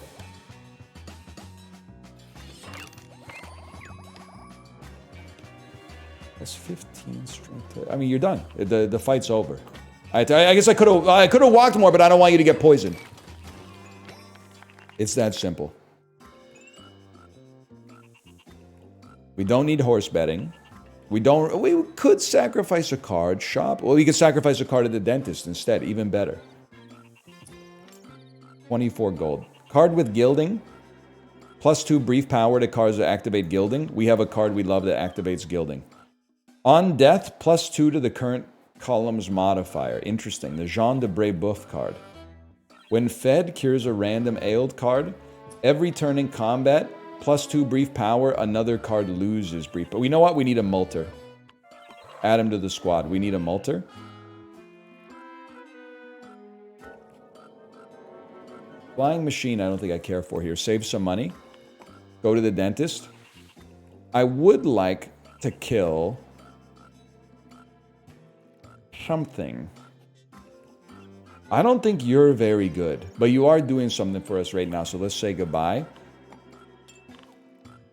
That's 15 strength. I mean, you're done. The fight's over. I guess I could have walked more, but I don't want you to get poisoned. It's that simple. We don't need horse betting. We could sacrifice a card. Shop. Well, we could sacrifice a card at the dentist instead. Even better. 24 gold. Card with gilding. +2 brief power to cards that activate gilding. We have a card we love that activates gilding. On death, +2 to the current column's modifier. Interesting. The Jean de Brébeuf card. When fed, cures a random ailed card. Every turn in combat, +2 brief power, another card loses brief. But you know what? We need a Multer. Add him to the squad. We need a Multer. Flying machine, I don't think I care for here. Save some money. Go to the dentist. I would like to kill something. I don't think you're very good, but you are doing something for us right now, so let's say goodbye.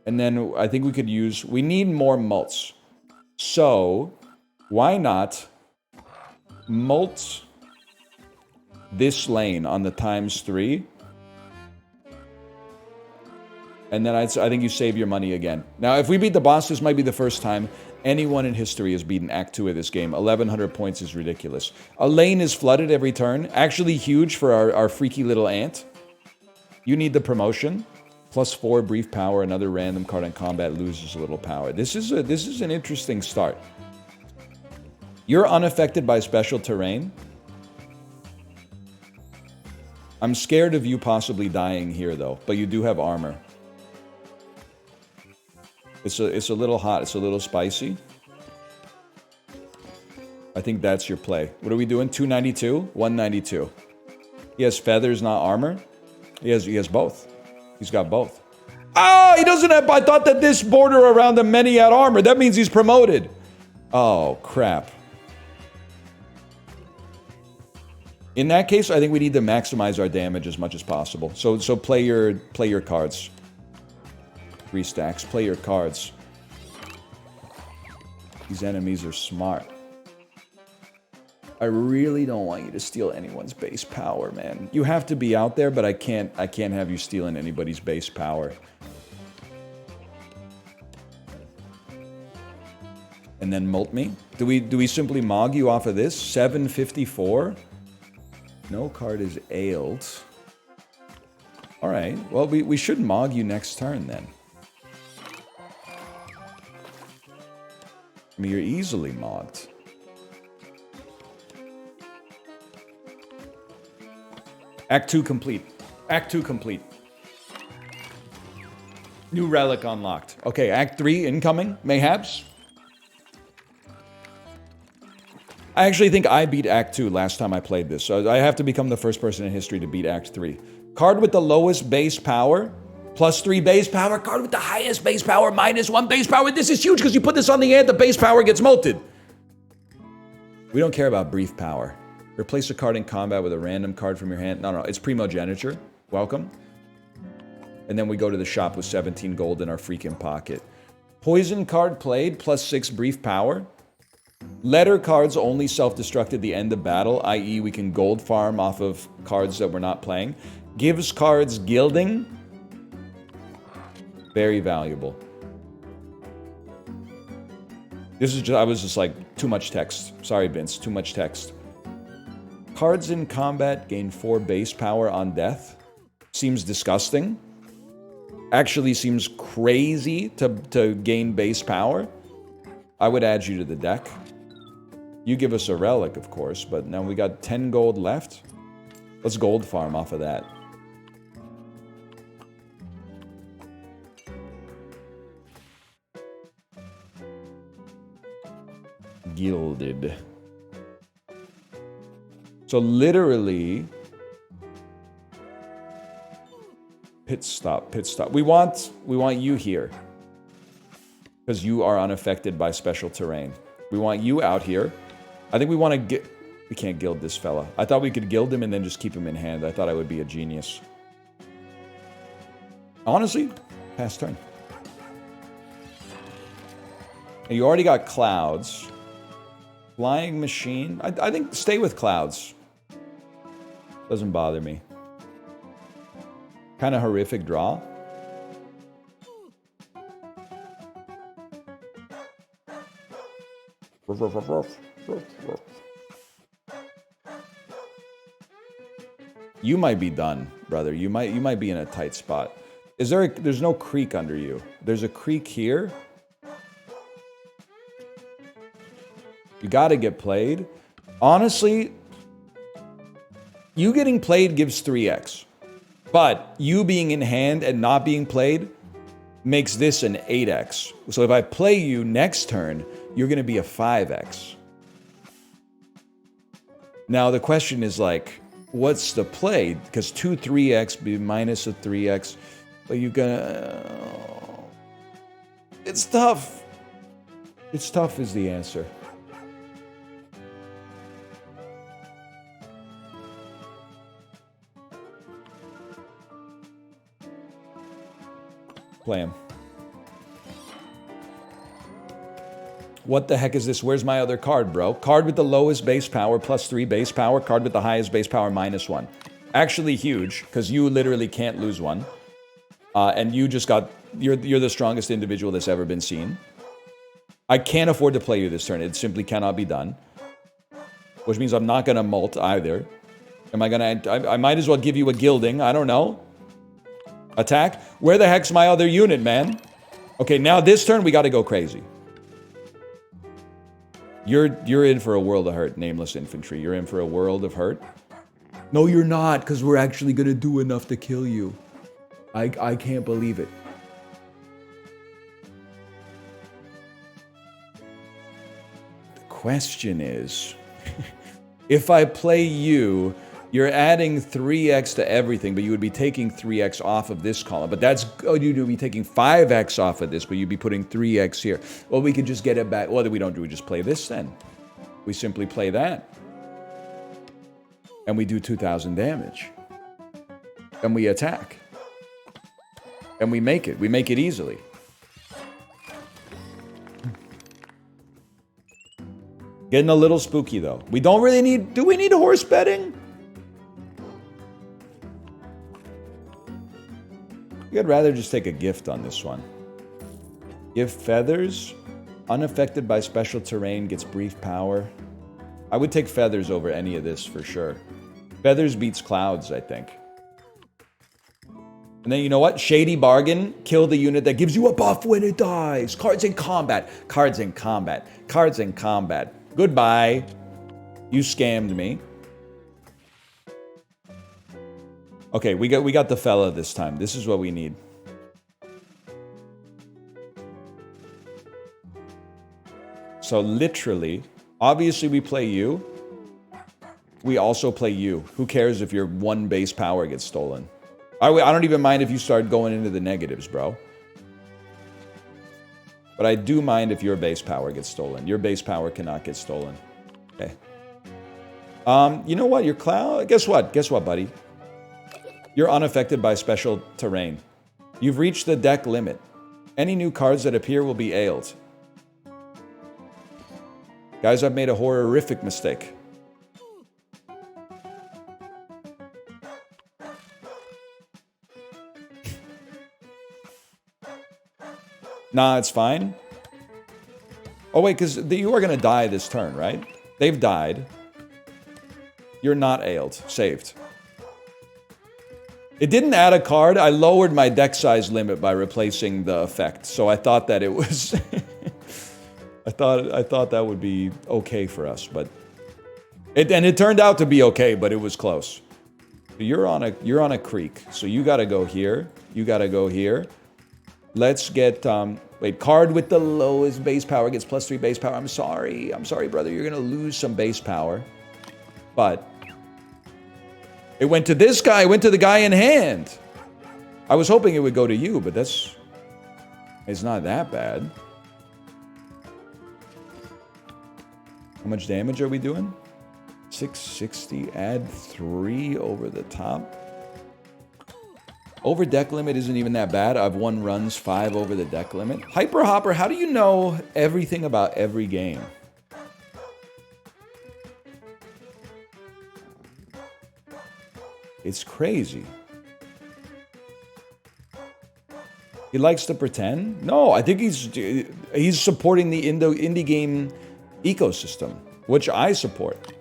And then I think we could use... We need more mults. So, why not mult this lane on the ×3. And then I think you save your money again. Now, if we beat the boss, this might be the first time anyone in history has beaten Act 2 of this game. 1,100 points is ridiculous. A lane is flooded every turn. Actually huge for our freaky little ant. You need the promotion. +4 brief power. Another random card in combat loses a little power. This is an interesting start. You're unaffected by special terrain. I'm scared of you possibly dying here, though. But you do have armor. It's a little hot. It's a little spicy. I think that's your play. What are we doing? 292? 192. He has feathers, not armor. He has both. He's got both. Ah, he doesn't have... I thought that this border around him meant he had armor. That means he's promoted. Oh, crap. In that case, I think we need to maximize our damage as much as possible. So play your cards. 3 stacks. Play your cards. These enemies are smart. I really don't want you to steal anyone's base power, man. You have to be out there, but I can't have you stealing anybody's base power. And then molt me? Do we simply mog you off of this? 754? No card is ailed. Alright, well we should mog you next turn then. I mean, you're easily mogged. Act 2 complete. Act 2 complete. New relic unlocked. Okay, Act 3 incoming, mayhaps. I actually think I beat Act 2 last time I played this, so I have to become the first person in history to beat Act 3. Card with the lowest base power, +3 base power. Card with the highest base power, -1 base power. This is huge because you put this on the ant, the base power gets molted. We don't care about brief power. Replace a card in combat with a random card from your hand. No, it's primogeniture. Welcome. And then we go to the shop with 17 gold in our freaking pocket. Poison card played, +6 brief power. Letter cards only self-destruct at the end of battle, i.e. we can gold farm off of cards that we're not playing. Gives cards gilding. Very valuable. This is just, I was just like, too much text. Sorry, Vince, too much text. Cards in combat gain 4 base power on death. Seems disgusting. Actually seems crazy to gain base power. I would add you to the deck. You give us a relic, of course, but now we got 10 gold left. Let's gold farm off of that. Gilded. So literally, pit stop. We want you here because you are unaffected by special terrain. We want you out here. I think we want to get. We can't gild this fella. I thought we could gild him and then just keep him in hand. I thought I would be a genius. Honestly, pass turn. And you already got clouds. Flying machine. I think stay with clouds. Doesn't bother me. Kind of horrific draw. You might be done, brother. You might be in a tight spot. There's no creek under you. There's a creek here. You gotta get played. Honestly, you getting played gives 3x. But you being in hand and not being played makes this an 8x. So if I play you next turn, you're gonna be a 5x. Now the question is like, what's the play? Because 2 3x be minus a 3x, but you're gonna... It's tough. It's tough is the answer. Play him. What the heck is this? Where's my other card, bro? Card with the lowest base power, +3 base power. Card with the highest base power, -1. Actually huge, because you literally can't lose one. And you just got... You're the strongest individual that's ever been seen. I can't afford to play you this turn. It simply cannot be done. Which means I'm not going to molt either. Am I going to... I might as well give you a gilding. I don't know. Attack? Where the heck's my other unit, man? Okay, now this turn, we got to go crazy. You're in for a world of hurt, Nameless Infantry. You're in for a world of hurt. No, you're not, because we're actually going to do enough to kill you. I can't believe it. The question is, if I play you, you're adding 3x to everything, but you would be taking 3x off of this column. But that's, oh, you'd be taking 5x off of this, but you'd be putting 3x here. Well, we could just get it back. What do we don't do? We just play this then. We simply play that. And we do 2,000 damage. And we attack. And we make it. We make it easily. Getting a little spooky, though. We don't really need... Do we need horse betting? I'd rather just take a gift on this one. Give feathers. Unaffected by special terrain. Gets brief power. I would take feathers over any of this for sure. Feathers beats clouds, I think. And then you know what? Shady bargain. Kill the unit that gives you a buff when it dies. Cards in combat. Cards in combat. Cards in combat. Goodbye. You scammed me. Okay, we got the fella this time. This is what we need. So literally, obviously we play you. We also play you. Who cares if your 1 base power gets stolen? I don't even mind if you start going into the negatives, bro. But I do mind if your base power gets stolen. Your base power cannot get stolen. Okay. You know what? Your cloud... Guess what? Guess what, buddy? You're unaffected by special terrain. You've reached the deck limit. Any new cards that appear will be ailed. Guys, I've made a horrific mistake. Nah, it's fine. Oh, wait, because you are going to die this turn, right? They've died. You're not ailed. Saved. It didn't add a card. I lowered my deck size limit by replacing the effect. So I thought that it was... I thought that would be okay for us, but... It turned out to be okay, but it was close. You're on a creek. So you got to go here. You got to go here. Let's get... Wait, card with the lowest base power gets +3 base power. I'm sorry, brother. You're going to lose some base power. But it went to this guy. It went to the guy in hand. I was hoping it would go to you, but it's not that bad. How much damage are we doing? 660. Add 3 over the top. Over deck limit isn't even that bad. I've won runs 5 over the deck limit. Hyper Hopper, how do you know everything about every game? It's crazy. He likes to pretend? No, I think he's supporting the indie game ecosystem, which I support.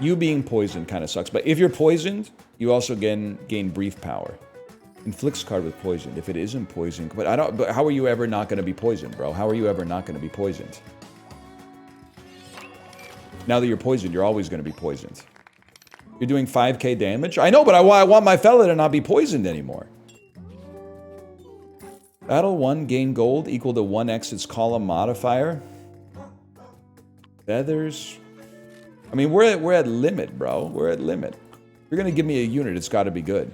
You being poisoned kind of sucks, but if you're poisoned, you also gain brief power. Inflicts card with poison. If it isn't poisoned, but how are you ever not going to be poisoned, bro? How are you ever not going to be poisoned? Now that you're poisoned, you're always going to be poisoned. You're doing 5k damage? I know, but I want my fella to not be poisoned anymore. Battle 1, gain gold, equal to 1x its column modifier. Feathers. I mean, we're at limit, bro. We're at limit. If you're going to give me a unit, it's got to be good.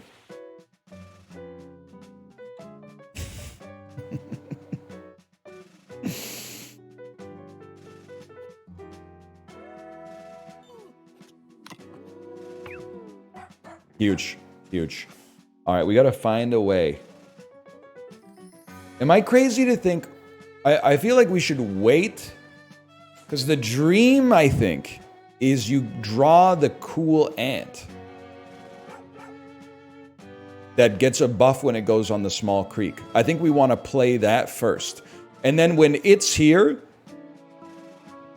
Huge. Huge. All right, we got to find a way. Am I crazy to think... I feel like we should wait. Because the dream, I think, is you draw the cool ant that gets a buff when it goes on the small creek. I think we want to play that first. And then when it's here,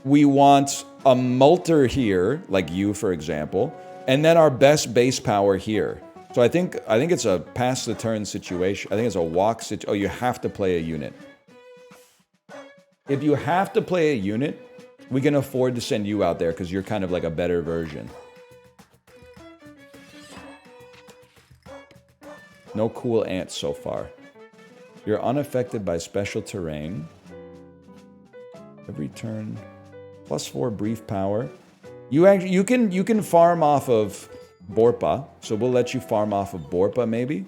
we want a molter here, like you, for example, and then our best base power here. So I think it's a pass the turn situation. I think it's a walk situation. Oh, you have to play a unit. If you have to play a unit, we can afford to send you out there because you're kind of like a better version. No cool ants so far. You're unaffected by special terrain. Every turn. +4 brief power. You can farm off of Burpa, so we'll let you farm off of Burpa maybe.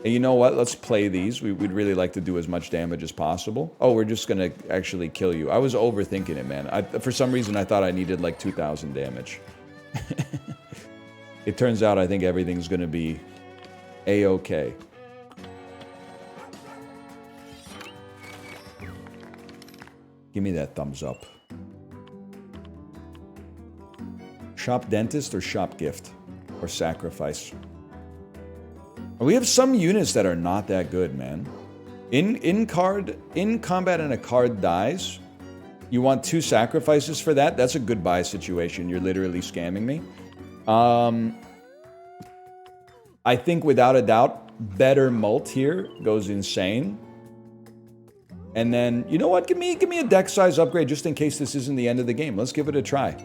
And you know what? Let's play these. We'd really like to do as much damage as possible. Oh, we're just gonna actually kill you. I was overthinking it, man. For some reason, I thought I needed like 2,000 damage. It turns out I think everything's gonna be A-okay. Give me that thumbs up. Shop dentist or shop gift? Or sacrifice? We have some units that are not that good, man. In combat and a card dies, you want 2 sacrifices for that? That's a goodbye situation. You're literally scamming me. I think without a doubt, better mult here goes insane. And then, you know what? Give me a deck size upgrade just in case this isn't the end of the game. Let's give it a try.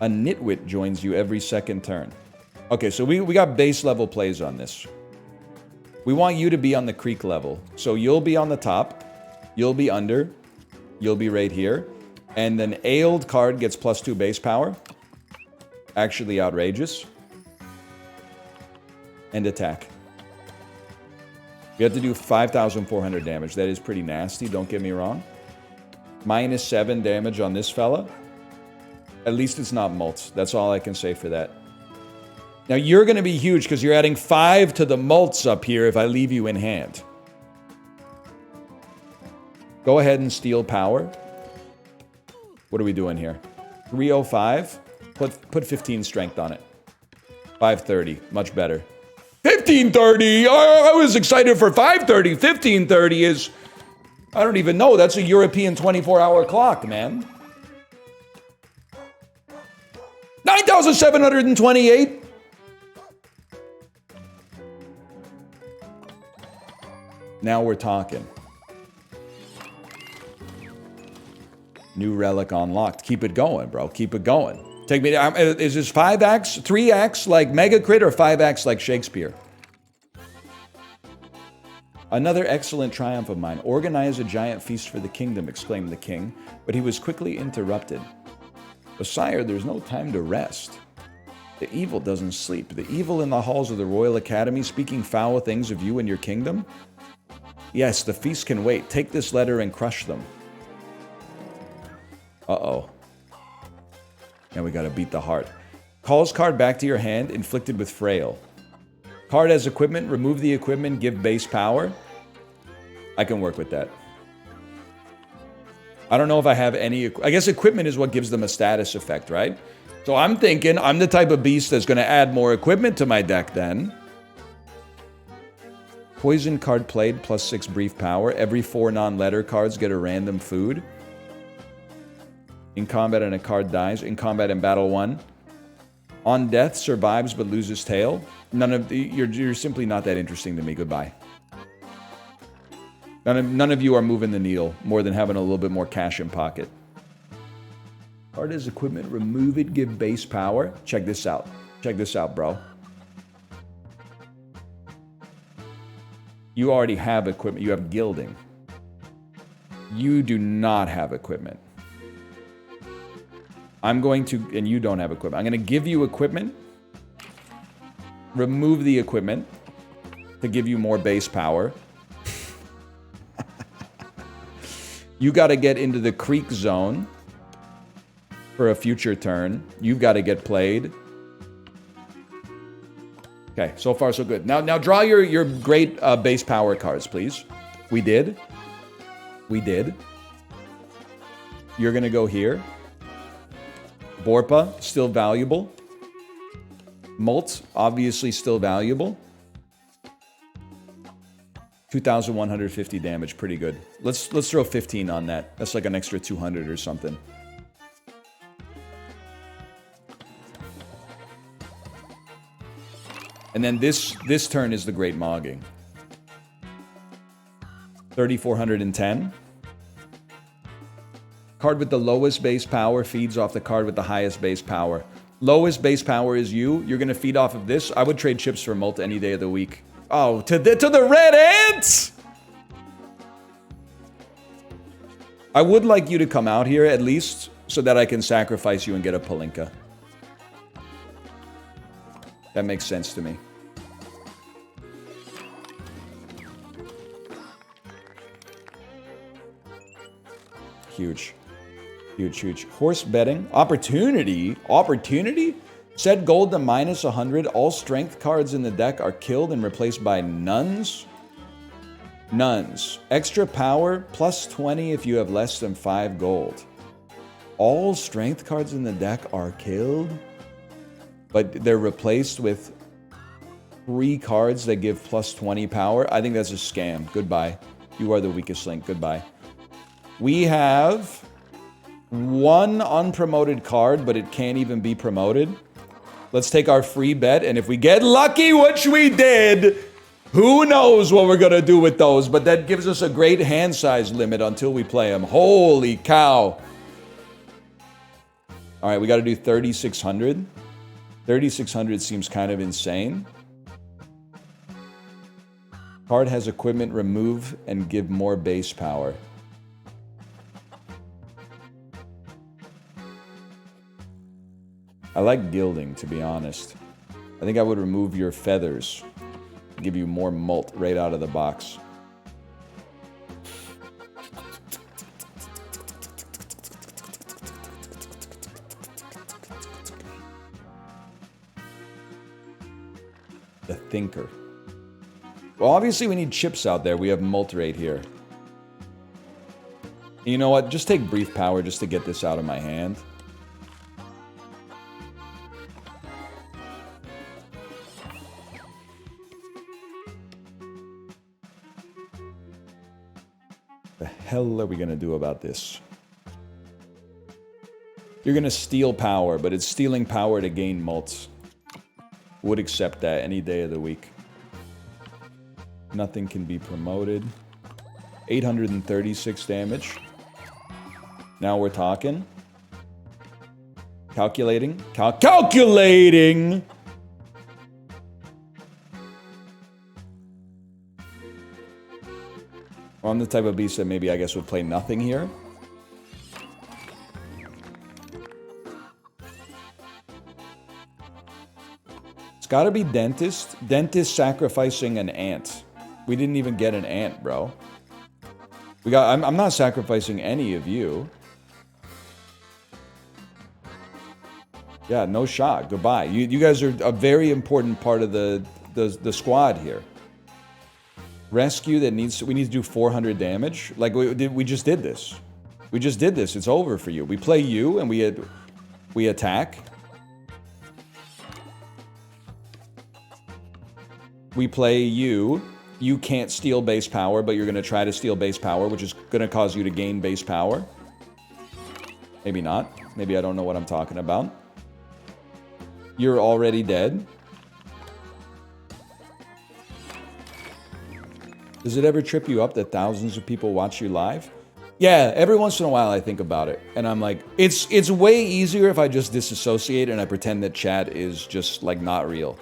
A nitwit joins you every second turn. Okay, so we got base level plays on this. We want you to be on the creek level. So you'll be on the top, you'll be under, you'll be right here. And then Ailed card gets +2 base power. Actually outrageous. And attack. You have to do 5,400 damage. That is pretty nasty, don't get me wrong. -7 damage on this fella. At least it's not mults. That's all I can say for that. Now you're going to be huge because you're adding 5 to the mults up here if I leave you in hand. Go ahead and steal power. What are we doing here? 305. Put 15 strength on it. 530. Much better. 1530! I was excited for 530. 1530 is... I don't even know. That's a European 24-hour clock, man. 9,728! Now we're talking. New relic unlocked. Keep it going, bro. Keep it going. Take me down. Is this 5x, 3x like Mega Crit or 5x like Shakespeare? Another excellent triumph of mine. Organize a giant feast for the kingdom, exclaimed the king, but he was quickly interrupted. But sire, there's no time to rest. The evil doesn't sleep. The evil in the halls of the Royal Academy, speaking foul things of you and your kingdom? Yes, the feast can wait. Take this letter and crush them. Uh-oh. Now we gotta beat the heart. Calls card back to your hand, inflicted with frail. Card has equipment, remove the equipment, give base power. I can work with that. I don't know if I have any... I guess equipment is what gives them a status effect, right? So I'm thinking I'm the type of beast that's gonna add more equipment to my deck then. Poison card played, +6 brief power. Every 4 non-letter cards get a random food. In combat and a card dies. In combat and battle 1. On death, survives but loses tail. You're simply not that interesting to me. Goodbye. None of you are moving the needle more than having a little bit more cash in pocket. Card as equipment, remove it, give base power. Check this out. Check this out, bro. You already have equipment. You have gilding. You do not have equipment. I'm going to, and you don't have equipment. I'm going to give you equipment. Remove the equipment to give you more base power. You got to get into the creek zone. for a future turn. You've got to get played. Okay, so far so good. Now draw your great base power cards, please. We did. We did. You're going to go here. Burpa, still valuable. Molt, obviously still valuable. 2,150 damage, pretty good. Let's throw 15 on that. That's like an extra 200 or something. And then this turn is the Great Mogging. 3,410. Card with the lowest base power feeds off the card with the highest base power. Lowest base power is you. You're going to feed off of this. I would trade chips for Molt any day of the week. Oh, to the red ants! I would like you to come out here at least so that I can sacrifice you and get a Palinka. That makes sense to me. Huge. Huge, huge. Horse betting. Opportunity. Opportunity? Set gold to minus 100. All strength cards in the deck are killed and replaced by nuns. Nuns. Extra power, plus 20 if you have less than 5 gold. All strength cards in the deck are killed, but they're replaced with 3 cards that give plus 20 power. I think that's a scam. Goodbye. You are the weakest link. Goodbye. We have 1 unpromoted card, but it can't even be promoted. Let's take our free bet, and if we get lucky, which we did, who knows what we're going to do with those, but that gives us a great hand size limit until we play them. Holy cow. All right, we got to do 3,600. 3,600 seems kind of insane. Card has equipment, remove and give more base power. I like gilding, to be honest. I think I would remove your feathers. Give you more molt right out of the box. The Thinker. Well, obviously we need chips out there. We have molt right here. You know what? Just take brief power just to get this out of my hand. The hell are we going to do about this? You're going to steal power, but it's stealing power to gain mults. Would accept that any day of the week. Nothing can be promoted. 836 damage. Now we're talking. Calculating. Calculating! Well, I'm the type of beast that maybe I guess would play nothing here. It's gotta be Dentist. Dentist sacrificing an ant. We didn't even get an ant, bro. I'm not sacrificing any of you. Yeah, no shot. Goodbye. You guys are a very important part of the squad here. Rescue that needs to, we need to do 400 damage. Like we just did this. We just did this. It's over for you. We play you and we attack. We play you. You can't steal base power, but you're going to try to steal base power, which is going to cause you to gain base power. Maybe not. Maybe I don't know what I'm talking about. You're already dead. Does it ever trip you up that thousands of people watch you live? Yeah, every once in a while I think about it. And I'm like, it's way easier if I just disassociate and I pretend that chat is just like not real.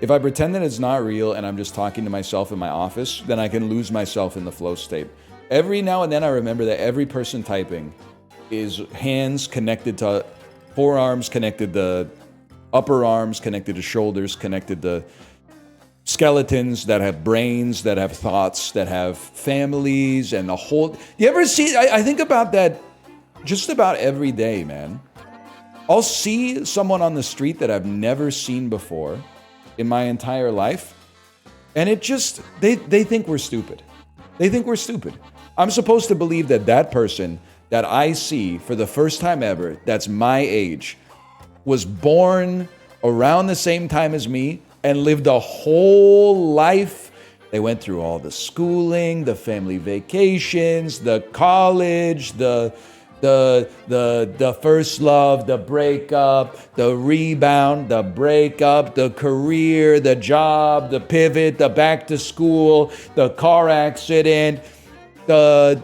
If I pretend that it's not real and I'm just talking to myself in my office, then I can lose myself in the flow state. Every now and then I remember that every person typing is hands connected to forearms, connected to upper arms, connected to shoulders, connected to skeletons that have brains, that have thoughts, that have families, and a whole... You ever see... I think about that just about every day, man. I'll see someone on the street that I've never seen before in my entire life, and it just, they think we're stupid. They think we're stupid. I'm supposed to believe that that person that I see for the first time ever, that's my age, was born around the same time as me and lived a whole life. They went through all the schooling, the family vacations, the college, the first love, the breakup, the rebound, the breakup, the career, the job, the pivot, the back to school, the car accident, the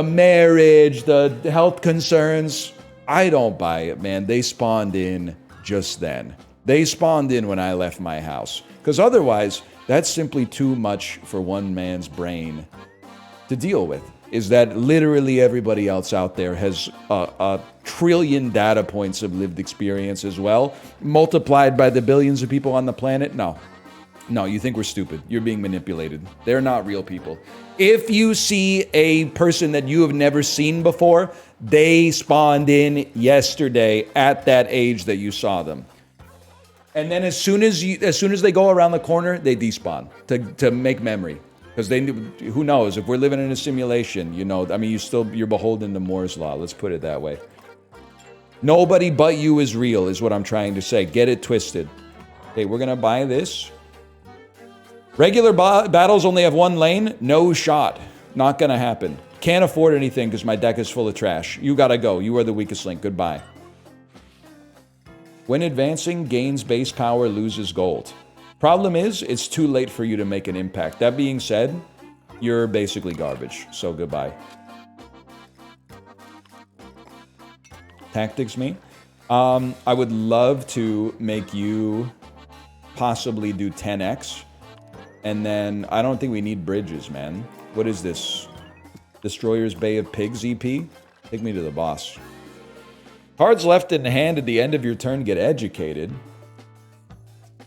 marriage, the health concerns. I don't buy it, man. They spawned in just then. They spawned in when I left my house. Because otherwise, that's simply too much for one man's brain to deal with. Is that literally everybody else out there has a trillion data points of lived experience as well, multiplied by the billions of people on the planet? No. No, you think we're stupid. You're being manipulated. They're not real people. If you see a person that you have never seen before, they spawned in yesterday at that age that you saw them. And then as soon as they go around the corner, they despawn to make memory. Because who knows, if we're living in a simulation, you know, I mean, you're beholden to Moore's Law. Let's put it that way. Nobody but you is real, is what I'm trying to say. Get it twisted. Okay, we're going to buy this. Regular battles only have one lane. No shot. Not going to happen. Can't afford anything because my deck is full of trash. You got to go. You are the weakest link. Goodbye. When advancing, gains base power, loses gold. Problem is, it's too late for you to make an impact. That being said, you're basically garbage. So goodbye. Tactics me. I would love to make you possibly do 10x. And then, I don't think we need bridges, man. What is this? Destroyer's Bay of Pigs EP? Take me to the boss. Cards left in hand at the end of your turn get educated.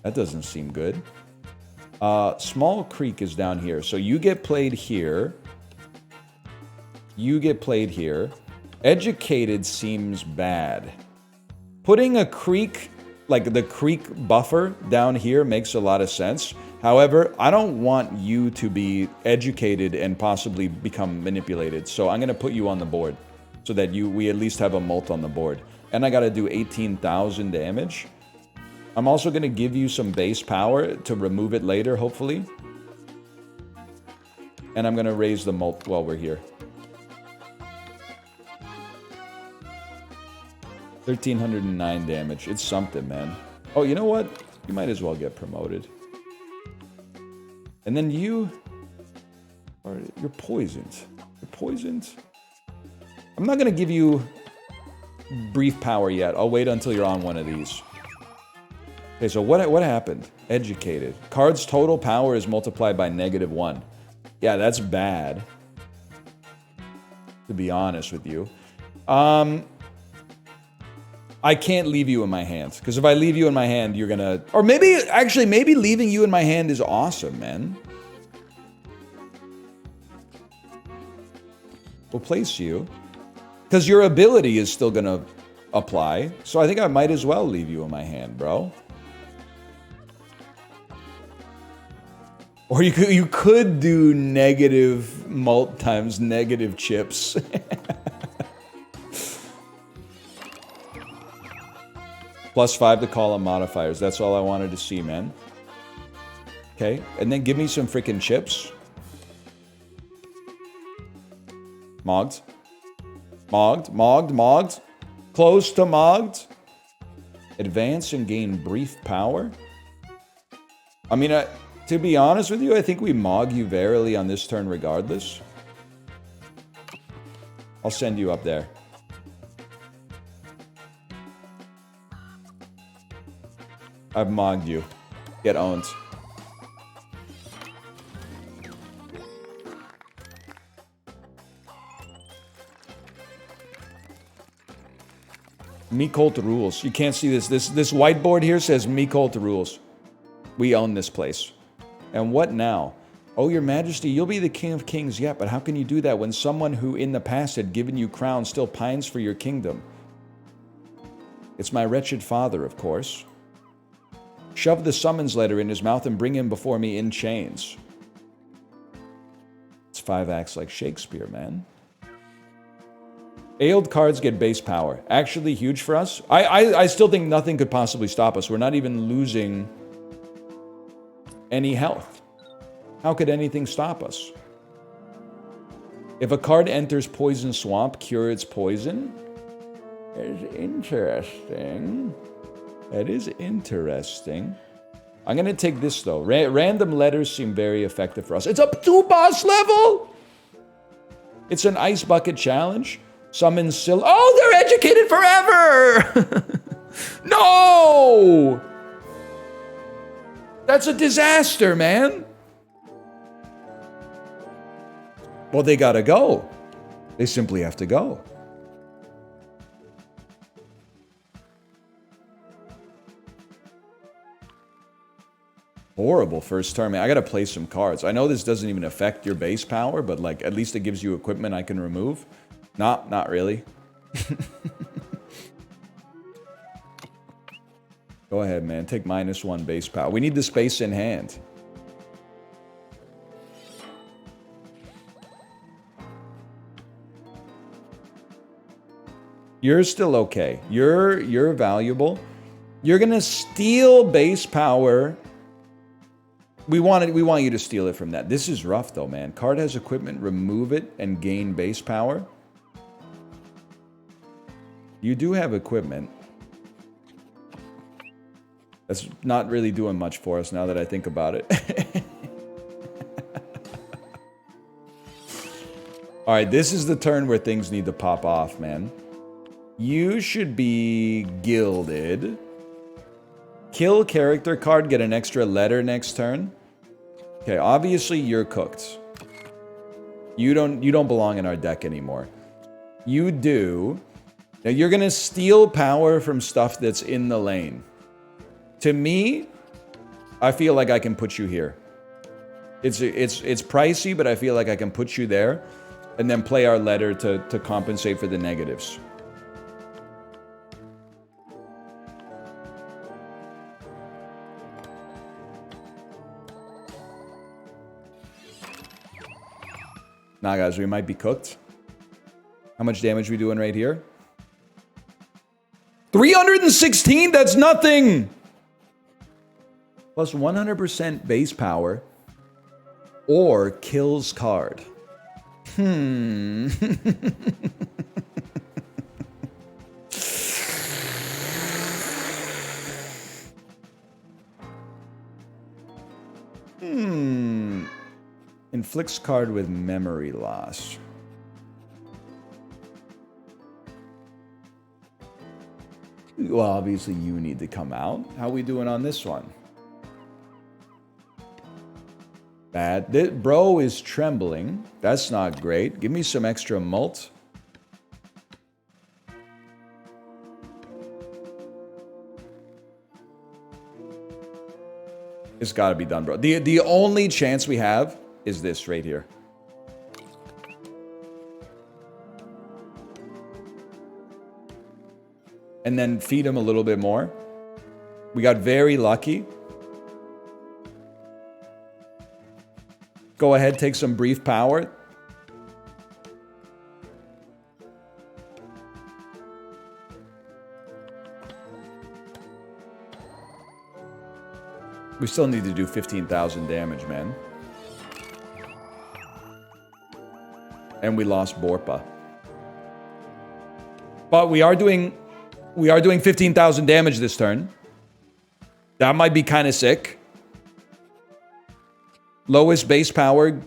That doesn't seem good. Small Creek is down here. So you get played here. You get played here. Educated seems bad. Putting a creek, like the creek buffer down here makes a lot of sense. However, I don't want you to be educated and possibly become manipulated. So I'm going to put you on the board so that we at least have a mult on the board. And I got to do 18,000 damage. I'm also going to give you some base power to remove it later, hopefully. And I'm going to raise the mult while we're here. 1,309 damage. It's something, man. Oh, you know what? You might as well get promoted. And then you're poisoned. You're poisoned. I'm not going to give you brief power yet. I'll wait until you're on one of these. Okay, so what happened? Educated. Card's total power is multiplied by -1. Yeah, that's bad. To be honest with you. I can't leave you in my hands. Because if I leave you in my hand, you're gonna... Or maybe leaving you in my hand is awesome, man. We'll place you. Because your ability is still gonna apply. So I think I might as well leave you in my hand, bro. Or you could do negative mult times negative chips. +5 to call on modifiers. That's all I wanted to see, man. Okay, and then give me some freaking chips. Mogged. Mogged. Close to mogged. Advance and gain brief power. I mean, to be honest with you, I think we mog you verily on this turn regardless. I'll send you up there. I've mogged you. Get owned. Me Colt rules. You can't see this. This whiteboard here says Me Colt rules. We own this place. And what now? Oh, your majesty, you'll be the king of kings yet, but how can you do that when someone who in the past had given you crown still pines for your kingdom? It's my wretched father, of course. Shove the summons letter in his mouth and bring him before me in chains. It's 5 acts like Shakespeare, man. Ailed cards get base power. Actually huge for us. I still think nothing could possibly stop us. We're not even losing any health. How could anything stop us? If a card enters Poison Swamp, cure its poison? That is interesting. That is interesting. I'm going to take this, though. Random letters seem very effective for us. It's up to boss level! It's an ice bucket challenge. Summon Sil... Oh, they're educated forever! No! That's a disaster, man. Well, they gotta go. They simply have to go. Horrible first turn, man. I gotta play some cards. I know this doesn't even affect your base power, but like at least it gives you equipment I can remove. Not really. Go ahead, man. Take -1 base power. We need the space in hand. You're still okay. You're valuable. You're gonna steal base power. We want you to steal it from that. This is rough though, man. Card has equipment, remove it and gain base power. You do have equipment. That's not really doing much for us now that I think about it. Alright, this is the turn where things need to pop off, man. You should be gilded. Kill character card, get an extra letter next turn. Okay, obviously you're cooked. You don't belong in our deck anymore. You do. Now you're gonna steal power from stuff that's in the lane. To me, I feel like I can put you here. It's pricey, but I feel like I can put you there and then play our letter to compensate for the negatives. Nah, guys, we might be cooked. How much damage are we doing right here? 316? That's nothing! Plus 100% base power. Or kills card. Inflicts card with memory loss. Well, obviously you need to come out. How are we doing on this one? Bad. Bro is trembling. That's not great. Give me some extra mult. It's gotta be done, bro. The only chance we have is this right here. And then feed him a little bit more. We got very lucky. Go ahead, take some brief power. We still need to do 15,000 damage, man. And we lost Burpa. But we are doing 15,000 damage this turn. That might be kind of sick. Lowest base power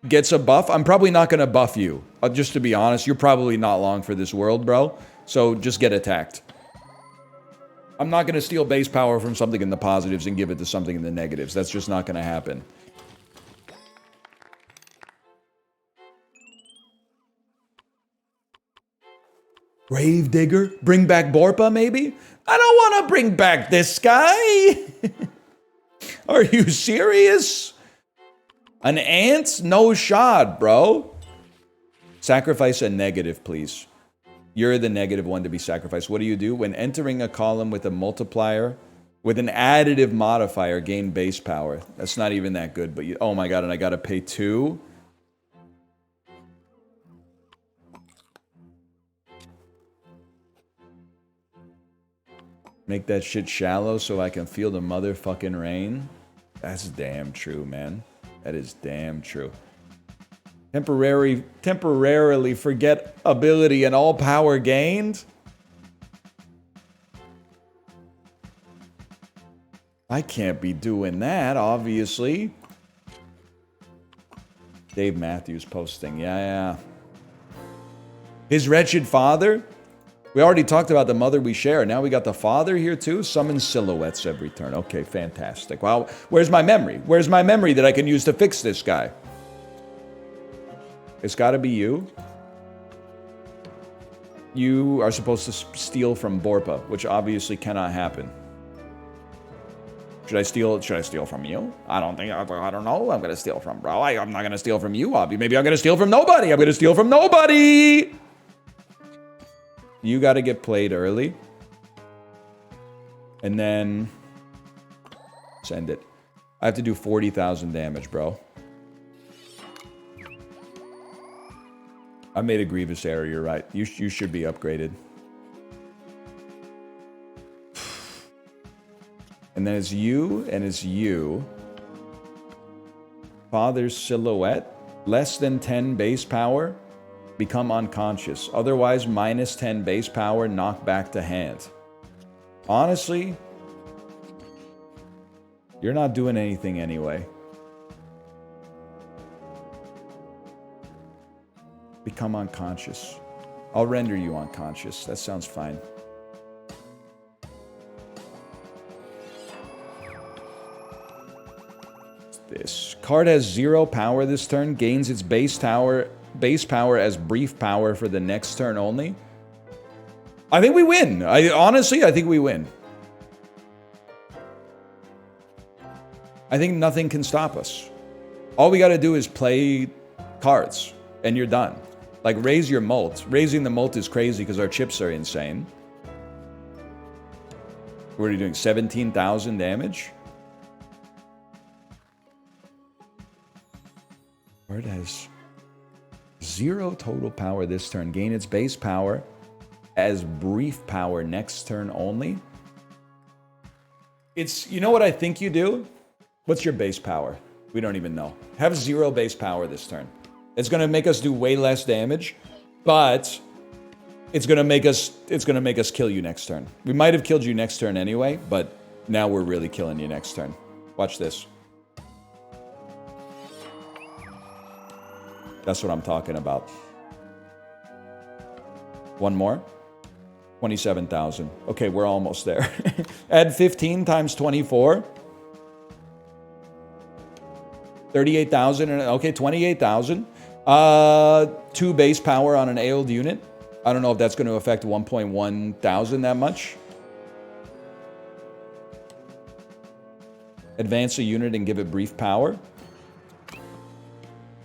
gets a buff. I'm probably not going to buff you. Just to be honest, you're probably not long for this world, bro. So just get attacked. I'm not going to steal base power from something in the positives and give it to something in the negatives. That's just not going to happen. Gravedigger? Bring back Burpa, maybe? I don't want to bring back this guy. Are you serious? An ant? No shot, bro. Sacrifice a negative, please. You're the negative one to be sacrificed. What do you do? When entering a column with a multiplier, with an additive modifier, gain base power. That's not even that good, but you... Oh my god, and I gotta pay 2? Make that shit shallow so I can feel the motherfucking rain. That's damn true, man. That is damn true. Temporarily forget ability and all power gained? I can't be doing that, obviously. Dave Matthews posting. Yeah. His wretched father? We already talked about the mother we share. Now we got the father here too. Summon silhouettes every turn. Okay, fantastic. Well, where's my memory? Where's my memory that I can use to fix this guy? It's got to be you. You are supposed to steal from Burpa, which obviously cannot happen. Should I steal from you? I don't know. I'm going to steal from bro. I'm not going to steal from you, Obby. Maybe I'm going to steal from nobody. I'm going to steal from nobody. You got to get played early. And then send it. I have to do 40,000 damage, bro. I made a grievous error, you're right. You should be upgraded. And then it's you, and it's you. Father's silhouette. Less than 10 base power. Become unconscious. Otherwise, minus 10 base power, knock back to hand. Honestly, you're not doing anything anyway. Become unconscious. I'll render you unconscious. That sounds fine. This card has 0 power this turn. Gains its base power as brief power for the next turn only. I think we win. Honestly, I think we win. I think nothing can stop us. All we got to do is play cards, and you're done. Like, raise your mult. Raising the mult is crazy because our chips are insane. What are you doing? 17,000 damage? Card has 0 total power this turn. Gain its base power as brief power next turn only. It's, you know what I think you do? What's your base power? We don't even know. Have 0 base power this turn. It's going to make us do way less damage, but it's going to make us kill you next turn. We might have killed you next turn anyway, but now we're really killing you next turn. Watch this. That's what I'm talking about. One more. 27,000. Okay, we're almost there. Add 15 times 24. 38,000. Okay, 28,000. 2 base power on an AOD unit. I don't know if that's going to affect 1.1 thousand that much. Advance a unit and give it brief power.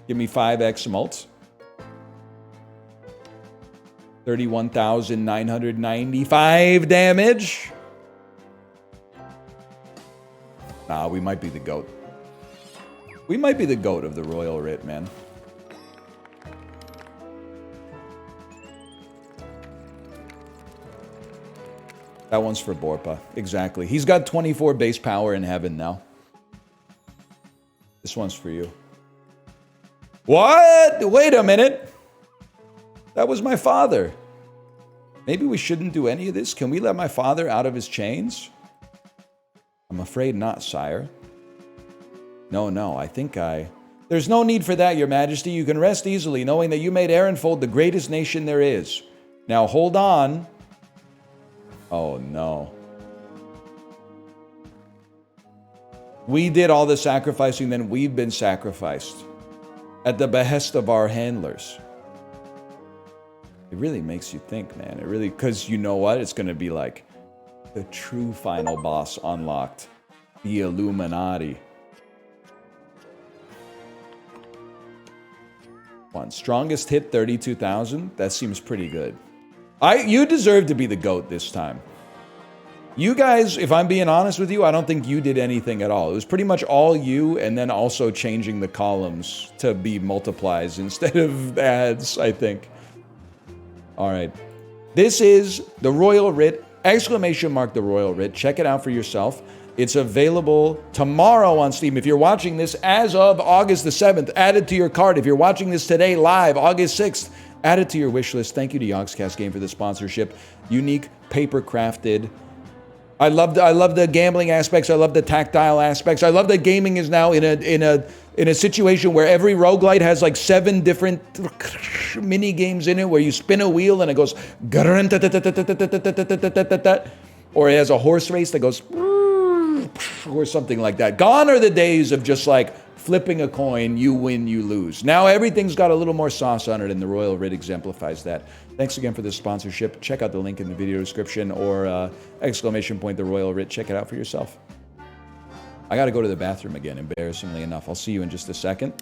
Give me 5x mult. 31,995 damage. Nah, we might be the GOAT. We might be the GOAT of the Royal Writ, man. That one's for Burpa. Exactly. He's got 24 base power in heaven now. This one's for you. What? Wait a minute. That was my father. Maybe we shouldn't do any of this. Can we let my father out of his chains? I'm afraid not, sire. No, I think I... There's no need for that, your majesty. You can rest easily, knowing that you made Erenfold the greatest nation there is. Now, hold on. Oh, no. We did all the sacrificing, then we've been sacrificed. At the behest of our handlers. It really makes you think, man. It really... Because you know what? It's going to be like the true final boss unlocked. The Illuminati. One. Strongest hit, 32,000. That seems pretty good. You deserve to be the GOAT this time. You guys, if I'm being honest with you, I don't think you did anything at all. It was pretty much all you, and then also changing the columns to be multiplies instead of adds, I think. All right. This is the Royal Writ, ! The Royal Writ. Check it out for yourself. It's available tomorrow on Steam. If you're watching this as of August the 7th, add it to your cart. If you're watching this today live, August 6th, add it to your wish list. Thank you to Yogscast Game for the sponsorship. Unique, paper-crafted. I love the gambling aspects. I love the tactile aspects. I love that gaming is now in a situation where every roguelite has like 7 different mini games in it where you spin a wheel and it goes, or it has a horse race that goes, or something like that. Gone are the days of just like flipping a coin, you win, you lose. Now everything's got a little more sauce on it, and the Royal Writ exemplifies that. Thanks again for this sponsorship. Check out the link in the video description, or ! The Royal Writ. Check it out for yourself. I gotta go to the bathroom again, embarrassingly enough. I'll see you in just a second.